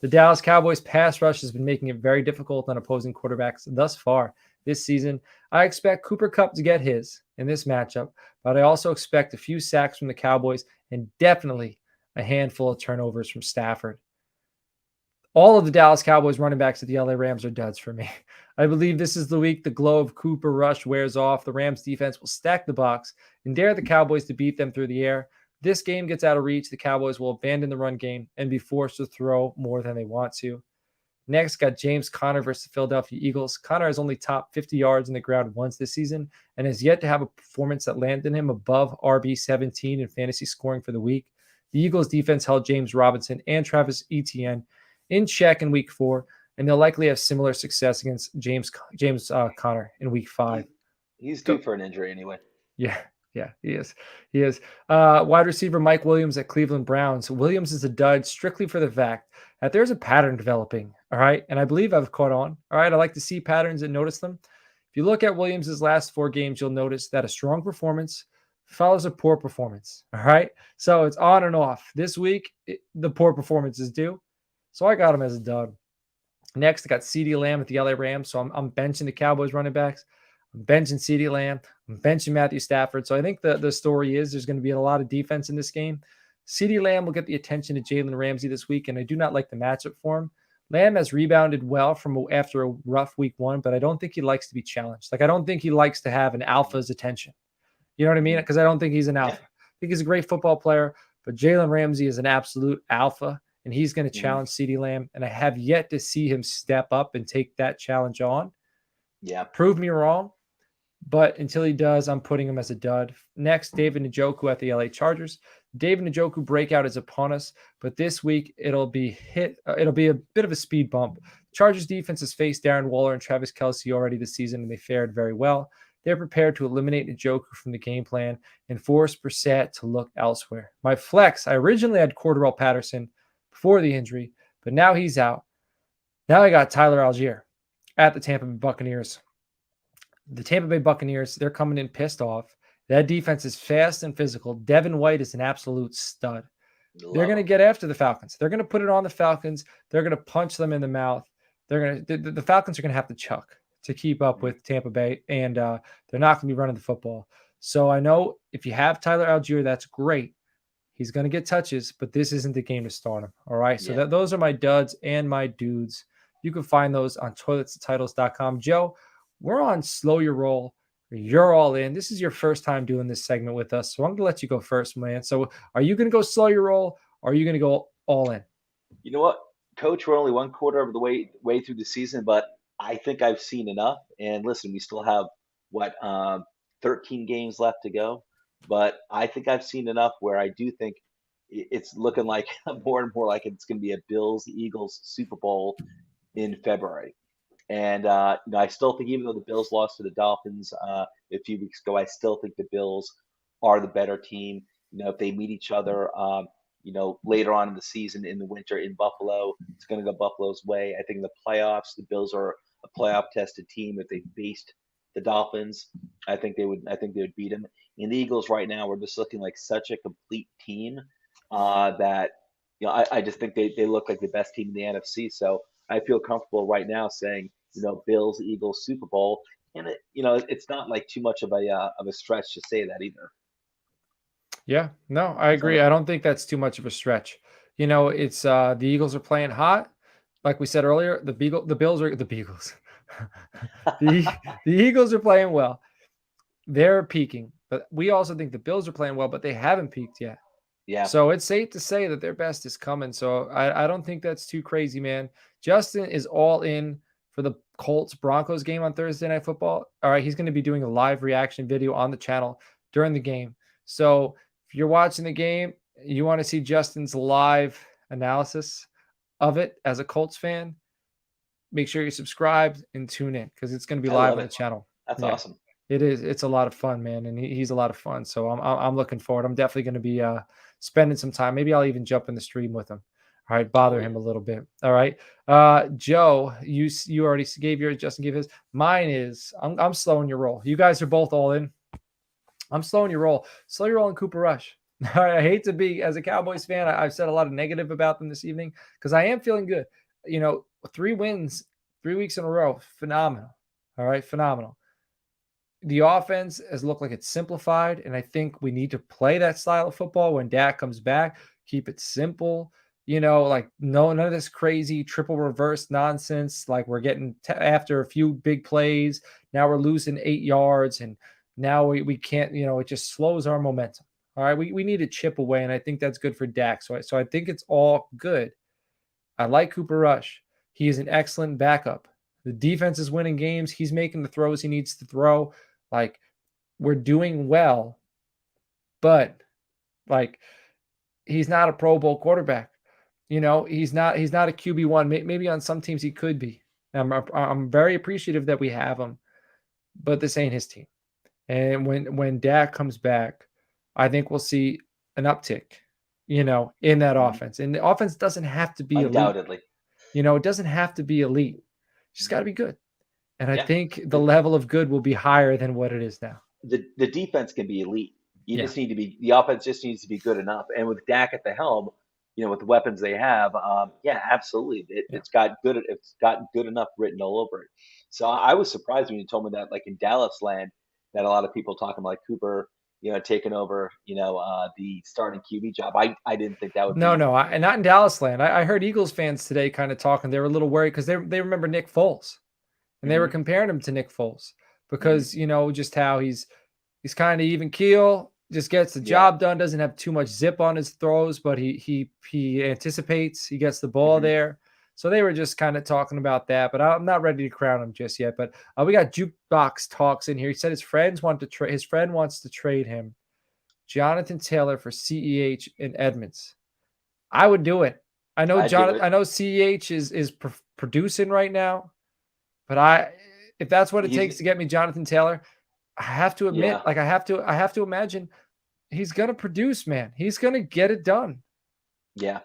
The Dallas Cowboys pass rush has been making it very difficult on opposing quarterbacks thus far this season. I expect Cooper Kupp to get his in this matchup, but I also expect a few sacks from the Cowboys and definitely a handful of turnovers from Stafford. All of the Dallas Cowboys running backs at the LA Rams are duds for me. I believe this is the week the glow of Cooper Rush wears off. The Rams defense will stack the box and dare the Cowboys to beat them through the air. This game gets out of reach. The Cowboys will abandon the run game and be forced to throw more than they want to. Next, got James Conner versus the Philadelphia Eagles. Conner has only topped 50 yards in the ground once this season and has yet to have a performance that landed him above RB17 in fantasy scoring for the week. The Eagles defense held James Robinson and Travis Etienne in check in week 4, and they'll likely have similar success against James Conner in week 5. He's due for an injury anyway. Yeah, he is. He is. Wide receiver Mike Williams at Cleveland Browns. Williams is a dud strictly for the fact that there's a pattern developing, all right? And I believe I've caught on, all right? I like to see patterns and notice them. If you look at Williams' last 4 games, you'll notice that a strong performance follows a poor performance, all right? So it's on and off. This week, the poor performance is due. So I got him as a dud. Next, I got CeeDee Lamb at the LA Rams. So I'm benching the Cowboys running backs. I'm benching CeeDee Lamb. I'm benching Matthew Stafford. So I think the story is there's going to be a lot of defense in this game. CeeDee Lamb will get the attention of Jalen Ramsey this week, and I do not like the matchup for him. Lamb has rebounded well from after a rough week 1, but I don't think he likes to be challenged. Like, I don't think he likes to have an alpha's attention. You know what I mean? Because I don't think he's an alpha. I think he's a great football player, but Jalen Ramsey is an absolute alpha, and he's going to challenge CeeDee Lamb, and I have yet to see him step up and take that challenge on. Yeah. Prove me wrong, but until he does, I'm putting him as a dud. Next, David Njoku at the LA Chargers. David Njoku breakout is upon us, but this week it'll be a bit of a speed bump. Chargers defense has faced Darren Waller and Travis Kelce already this season, and they fared very well. They're prepared to eliminate Njoku from the game plan and force Brissett to look elsewhere. My flex, I originally had Cordarrelle Patterson before the injury, but now he's out. Now I got Tyler Algier at the Tampa Bay Buccaneers. The Tampa Bay Buccaneers, they're coming in pissed off. That defense is fast and physical. Devin White is an absolute stud. They're going to get after the Falcons. They're going to put it on the Falcons. They're going to punch them in the mouth. The Falcons are going to have to chuck to keep up with Tampa Bay, and they're not going to be running the football. So I know if you have Tyler Algier, that's great. He's going to get touches, but this isn't the game to start him. All right. So those are my duds and my dudes. You can find those on toiletsandtitles.com. Joe, we're on Slow Your Roll. You're all in. This is your first time doing this segment with us, so I'm going to let you go first, man. So are you going to go slow your roll, or are you going to go all in? You know what, Coach? We're only 1/4 of the way through the season, but I think I've seen enough. And listen, we still have 13 games left to go, but I think I've seen enough where I do think it's looking like more and more like it's going to be a Bills-Eagles Super Bowl in February. And I still think, even though the Bills lost to the Dolphins a few weeks ago, I still think the Bills are the better team. If they meet each other, later on in the season in the winter in Buffalo, it's going to go Buffalo's way. I think in the playoffs, the Bills are a playoff-tested team. If they faced the Dolphins, I think they would beat them. And the Eagles right now are just looking like such a complete team that I just think they look like the best team in the NFC. So I feel comfortable right now saying, Bills, Eagles, Super Bowl, and it's not like too much of a stretch to say that either. Yeah, no, I agree. I don't think that's too much of a stretch. It's the Eagles are playing hot, like we said earlier. The Bills are the Beagles. the Eagles are playing well. They're peaking, but we also think the Bills are playing well, but they haven't peaked yet. Yeah. So it's safe to say that their best is coming. So I don't think that's too crazy, man. Justin is all in for the Colts-Broncos game on Thursday Night Football. All right, he's going to be doing a live reaction video on the channel during the game. So if you're watching the game, you want to see Justin's live analysis of it as a Colts fan, make sure you're subscribed and tune in because it's going to be live on the channel. That's awesome. It is. It's a lot of fun, man, and he's a lot of fun. So I'm looking forward. I'm definitely going to be spending some time. Maybe I'll even jump in the stream with him. All right, bother him a little bit. All right, Joe, you already gave yours. Justin gave his. Mine is I'm slowing your roll. You guys are both all in. I'm slowing your roll. Slow your roll in Cooper Rush. I hate to be, as a Cowboys fan, I've said a lot of negative about them this evening because I am feeling good. 3 wins, 3 weeks in a row, phenomenal. All right, phenomenal. The offense has looked like it's simplified, and I think we need to play that style of football when Dak comes back. Keep it simple. Like none of this crazy triple reverse nonsense. Like we're getting after a few big plays. Now we're losing 8 yards, and now we can't. It just slows our momentum. All right, we need to chip away, and I think that's good for Dak. So I think it's all good. I like Cooper Rush. He is an excellent backup. The defense is winning games. He's making the throws he needs to throw. Like we're doing well, but like he's not a Pro Bowl quarterback. He's not a QB1. Maybe on some teams he could be. I'm very appreciative that we have him, but this ain't his team. And when Dak comes back, I think we'll see an uptick, in that Hmm. offense. And the offense doesn't have to be elite. Undoubtedly. It doesn't have to be elite. It's just got to be good. And I Yeah. think the The, level of good will be higher than what it is now. the defense can be elite. You Yeah. just need to be the offense just needs to be good enough. And with Dak at the helm, with the weapons they have, yeah, absolutely, Yeah. it's got good enough written all over it. So I was surprised when you told me that, like in Dallas land, that a lot of people talking like Cooper, taking over, the starting QB job. I didn't think that would No, be. no, not in Dallas land. I heard Eagles fans today kind of talking. They were a little worried because they remember Nick Foles, and they were Hmm. comparing him to Nick Foles Hmm. because just how he's kind of even keel, just gets the Yeah. job done, doesn't have too much zip on his throws, but he anticipates, he gets the ball Hmm. there. So they were just kind of talking about that, but I'm not ready to crown him just yet. But we got Jukebox Talks in here. He said his friend wants to trade him Jonathan Taylor for CEH and Edmonds. I would do it. I do it. I know CEH is producing right now, but if that's what it He's takes to get me Jonathan Taylor, I have to admit, Yeah. like I have to imagine he's gonna produce, man. He's gonna get it done. Yeah.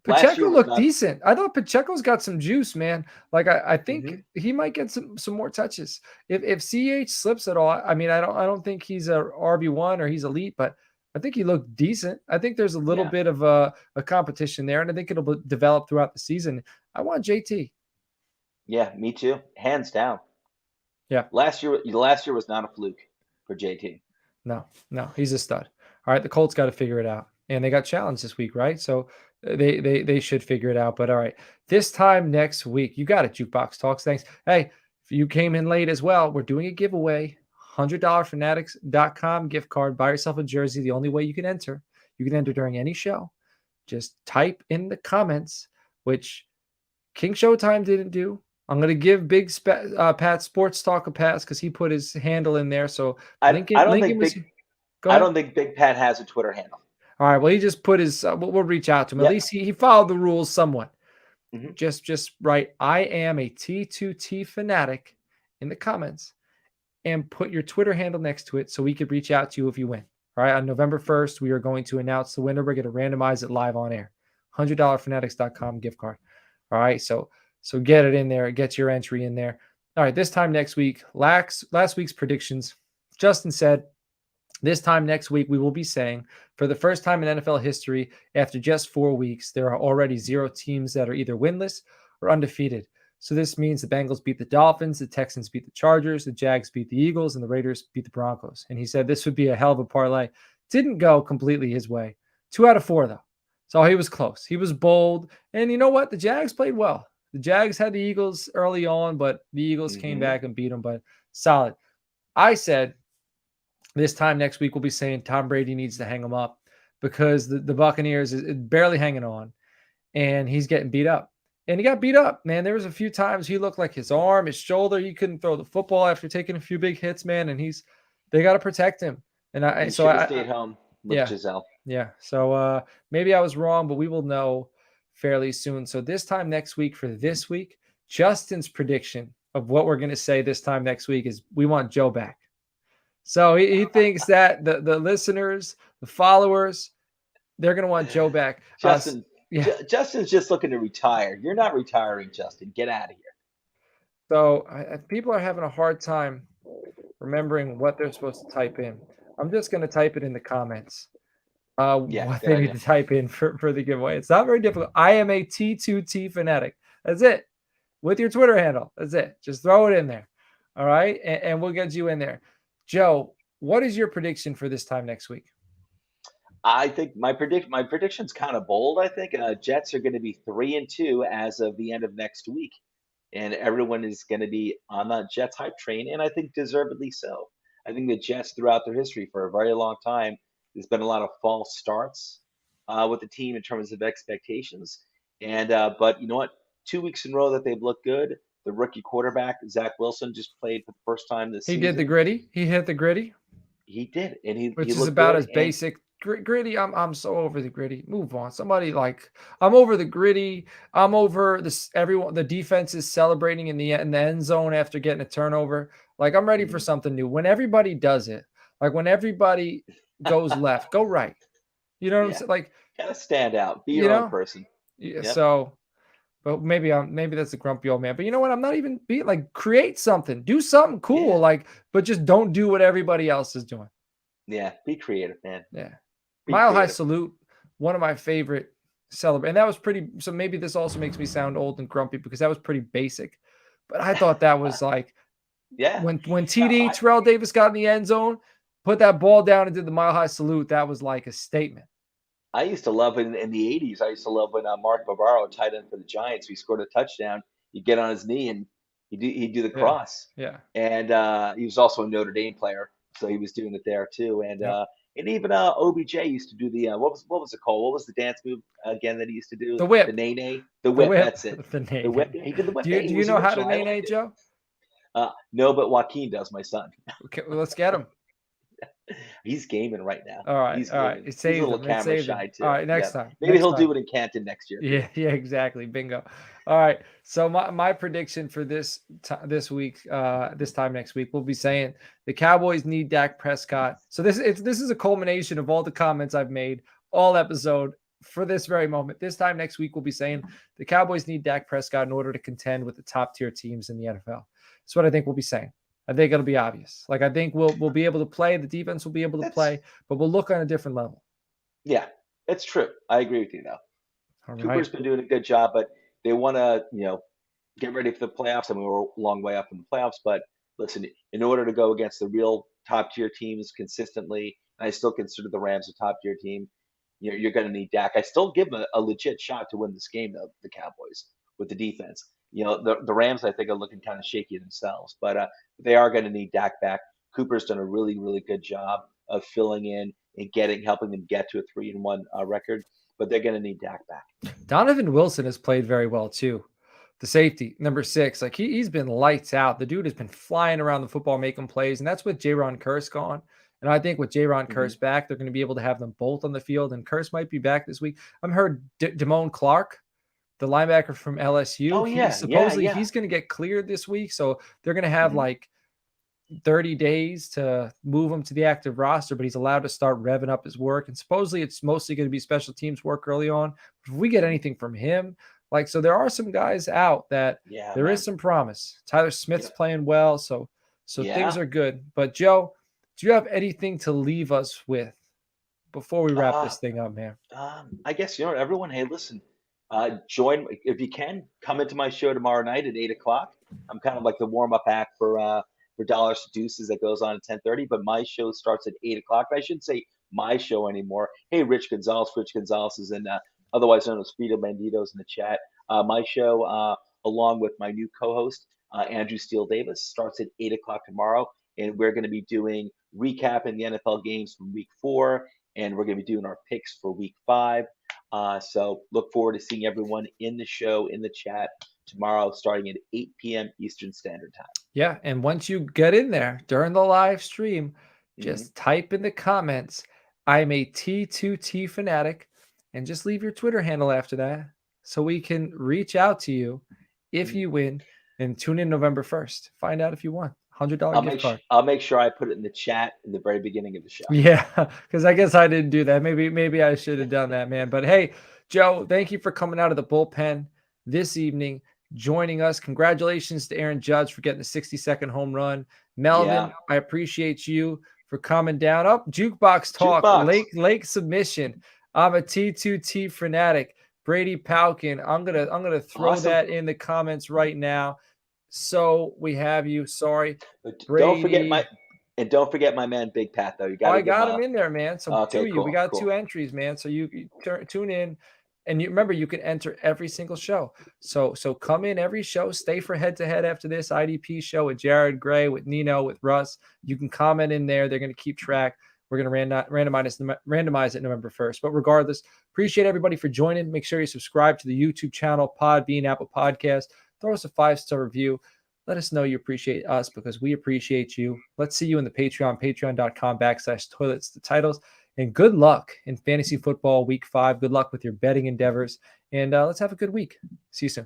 Last Pacheco year was looked not. decent. I thought Pacheco's got some juice, man. Like I think Hmm. he might get some more touches. If CH slips at all, I mean I don't think he's a RB1 or he's elite, but I think he looked decent. I think there's a little Yeah. bit of a competition there, and I think it'll develop throughout the season. I want JT. Yeah. Me too. Hands down. Yeah. Last year was not a fluke for JT. No, no, he's a stud. All right, the Colts got to figure it out, and they got challenged this week, right? So they should figure it out. But all right, this time next week, you got it. Jukebox Talks. Thanks. Hey, if you came in late as well, we're doing a giveaway. $100 fanatics.com gift card. Buy yourself a jersey. The only way you can enter. You can enter during any show. Just type in the comments, which King Showtime didn't do. I'm gonna give Pat Sports Talk a pass because he put his handle in there. So I Lincoln I don't Lincoln think was. Big Go I ahead. don't think Big Pat has a Twitter handle. All right. Well, he just put his. We'll reach out to him. At Yeah. least he followed the rules somewhat. Hmm. Just write I am a T2T fanatic in the comments and put your Twitter handle next to it so we could reach out to you if you win. All right. On November 1st, we are going to announce the winner. We're going to randomize it live on air. $100 fanatics.com gift card. All right. So get it in there. Get your entry in there. All right. This time next week, last week's predictions. Justin said this time next week, we will be saying for the first time in NFL history, after just 4 weeks, there are already 0 teams that are either winless or undefeated. So this means the Bengals beat the Dolphins, the Texans beat the Chargers, the Jags beat the Eagles, and the Raiders beat the Broncos. And he said this would be a hell of a parlay. Didn't go completely his way. 2 out of 4, though. So he was close. He was bold. And you know what? The Jags played well. The Jags had the Eagles early on, but the Eagles came Hmm. back and beat them. But solid. I said this time next week, we'll be saying Tom Brady needs to hang him up because the Buccaneers is barely hanging on and he's getting beat up. And he got beat up, man. There was a few times he looked like his arm, his shoulder, he couldn't throw the football after taking a few big hits, man. And they got to protect him. And He should have stayed home with yeah, Giselle. yeah. So maybe I was wrong, but we will know fairly soon. So this time next week for this week, Justin's prediction of what we're going to say this time next week is we want Joe back. So he thinks that the listeners, the followers, they're going to want Joe back. Justin, Yeah. Justin's just looking to retire. You're not retiring, Justin. Get out of here. So people are having a hard time remembering what they're supposed to type in. I'm just going to type it in the comments. Yeah, what good they need idea. to type in for the giveaway. It's not very difficult. I am a T2T fanatic. That's it. With your Twitter handle. That's it. Just throw it in there. All right. And we'll get you in there. Joe, what is your prediction for this time next week? I think my prediction's kind of bold. I think Jets are going to be 3-2 as of the end of next week, and everyone is going to be on that Jets hype train, and I think deservedly so. I think the Jets, throughout their history, for a very long time, there's been a lot of false starts with the team in terms of expectations, and but you know what? 2 weeks in a row that they've looked good. The rookie quarterback Zach Wilson just played for the first time this He did the season. gritty. He hit the gritty, He did, and he which is looked about good. as And basic. Gritty. I'm so over the gritty. Move on. Somebody like I'm over the gritty. I'm over this. Everyone, the defense is celebrating in the end zone after getting a turnover. Like I'm ready for mhm, something new. When everybody does it, like when everybody goes left, go right. You know what I'm yeah, saying? Like kind of stand out. Be you your own know. person. Yeah. Yep. So, but maybe that's a grumpy old man. But you know what? I'm not even be like create something, do something cool. Yeah. Like, but just don't do what everybody else is doing. Yeah. Be creative, man. Yeah. Be Mile High creative. Salute, one of my favorite celebrate. And that was pretty. So maybe this also makes me sound old and grumpy because that was pretty basic. But I thought that was like Yeah. when No, TD Terrell Davis got in the end zone, put that ball down and did the Mile High Salute. That was like a statement. I used to love in the '80s. I used to love when Mark Bavaro, tight end for the Giants, he scored a touchdown. He'd get on his knee and he'd do the Yeah. cross. Yeah. And he was also a Notre Dame player, so he was doing it there too. Yep. And even OBJ used to do the what was it called? What was the dance move again that he used to do? The The whip. nay nay, the The whip. whip. That's it. The The whip. nay. Yeah, he did the whip. Do you Hey, do he you was know how to original. I nay, liked it. Joe? No, but Joaquin does, my son. Okay, well, let's get him. He's gaming right now. All right, He's all right. gaming. It He's a saved little him. It camera saved him. shy All too. right, Yeah. next time. Maybe Next he'll time. do it in Canton next year. Yeah, yeah, exactly. Bingo. All right. So my prediction for this week, this time next week, we'll be saying the Cowboys need Dak Prescott. So this is a culmination of all the comments I've made all episode for this very moment. This time next week, we'll be saying the Cowboys need Dak Prescott in order to contend with the top tier teams in the NFL. That's what I think we'll be saying. I think it'll be obvious. Like I think we'll be able to play. The defense will be able to That's play, but we'll look on a different level. yeah, it's true. I agree with you though. All right. Cooper's been doing a good job, but they want to, get ready for the playoffs. I mean, we're a long way up in the playoffs, but listen, in order to go against the real top tier teams consistently, and I still consider the Rams a top tier team. You're going to need Dak. I still give them a legit shot to win this game, though. The Cowboys with the defense. The Rams I think are looking kind of shaky themselves, but they are going to need Dak back. Cooper's done a really really good job of filling in and helping them get to a 3-1 record, but they're going to need Dak back. Donovan Wilson has played very well too. The safety, number 6, like he's been lights out. The dude has been flying around the football, making plays, and that's with Jaron Curse gone. And I think with Jaron Hmm. Curse back, they're going to be able to have them both on the field. And Curse might be back this week. I've heard Damone Clark, the linebacker from LSU, Oh he's yeah, yeah, supposedly yeah. he's going to get cleared this week. So they're going to have Hmm. like 30 days to move him to the active roster, but he's allowed to start revving up his work. And supposedly it's mostly going to be special teams work early on. If we get anything from him, like, so there are some guys out that Yeah, there is man. some promise. Tyler Smith's Yep. playing well. So things Yeah. are good. But Joe, do you have anything to leave us with before we wrap Uh, this thing up, man? I guess everyone. Hey, listen. Join if you can. Come into my show tomorrow night at 8 o'clock. I'm kind of like the warm up act for Dollars to Deuces that goes on at 10:30. But my show starts at 8 o'clock. I shouldn't say my show anymore. Hey, Rich Gonzalez. Rich Gonzalez is in, otherwise known as Frito Banditos in the chat. My show, along with my new co-host Andrew Steele Davis, starts at 8 o'clock tomorrow, and we're going to be doing recapping the NFL games from Week 4, and we're going to be doing our picks for Week 5. So look forward to seeing everyone in the show, in the chat tomorrow, starting at 8 p.m. Eastern Standard Time. Yeah. And once you get in there during the live stream, Hmm. just type in the comments, I'm a T2T fanatic, and just leave your Twitter handle after that so we can reach out to you if Hmm. you win and tune in November 1st. Find out if you won. $100 gift card. I'll make sure I put it in the chat in the very beginning of the show. Yeah, because I guess I didn't do that. Maybe I should have done that, man. But hey, Joe, thank you for coming out of the bullpen this evening, joining us. Congratulations to Aaron Judge for getting the 60-second home run. Yeah. Melvin, I appreciate you for coming down. Up Jukebox Talk, Jukebox. Lake Submission. I'm a T2T fanatic. Brady Palkin. I'm gonna throw Awesome. that in the comments right now. So we have you. Sorry, But Brady. don't forget my man Big Pat though. You Oh, got to I give him got him a. in there, man. So two Okay, of you. We cool, got cool. 2 entries, man. So you tune in, and you remember you can enter every single show. So come in every show. Stay for head to head after this IDP show with Jared Gray, with Nino, with Russ. You can comment in there. They're going to keep track. We're going to randomize it November 1st. But regardless, appreciate everybody for joining. Make sure you subscribe to the YouTube channel, Podbean, Apple Podcast. Throw us a 5-star review. Let us know you appreciate us because we appreciate you. Let's see you in the Patreon, patreon.com/toilets the titles. And good luck in fantasy football week 5. Good luck with your betting endeavors. And let's have a good week. See you soon.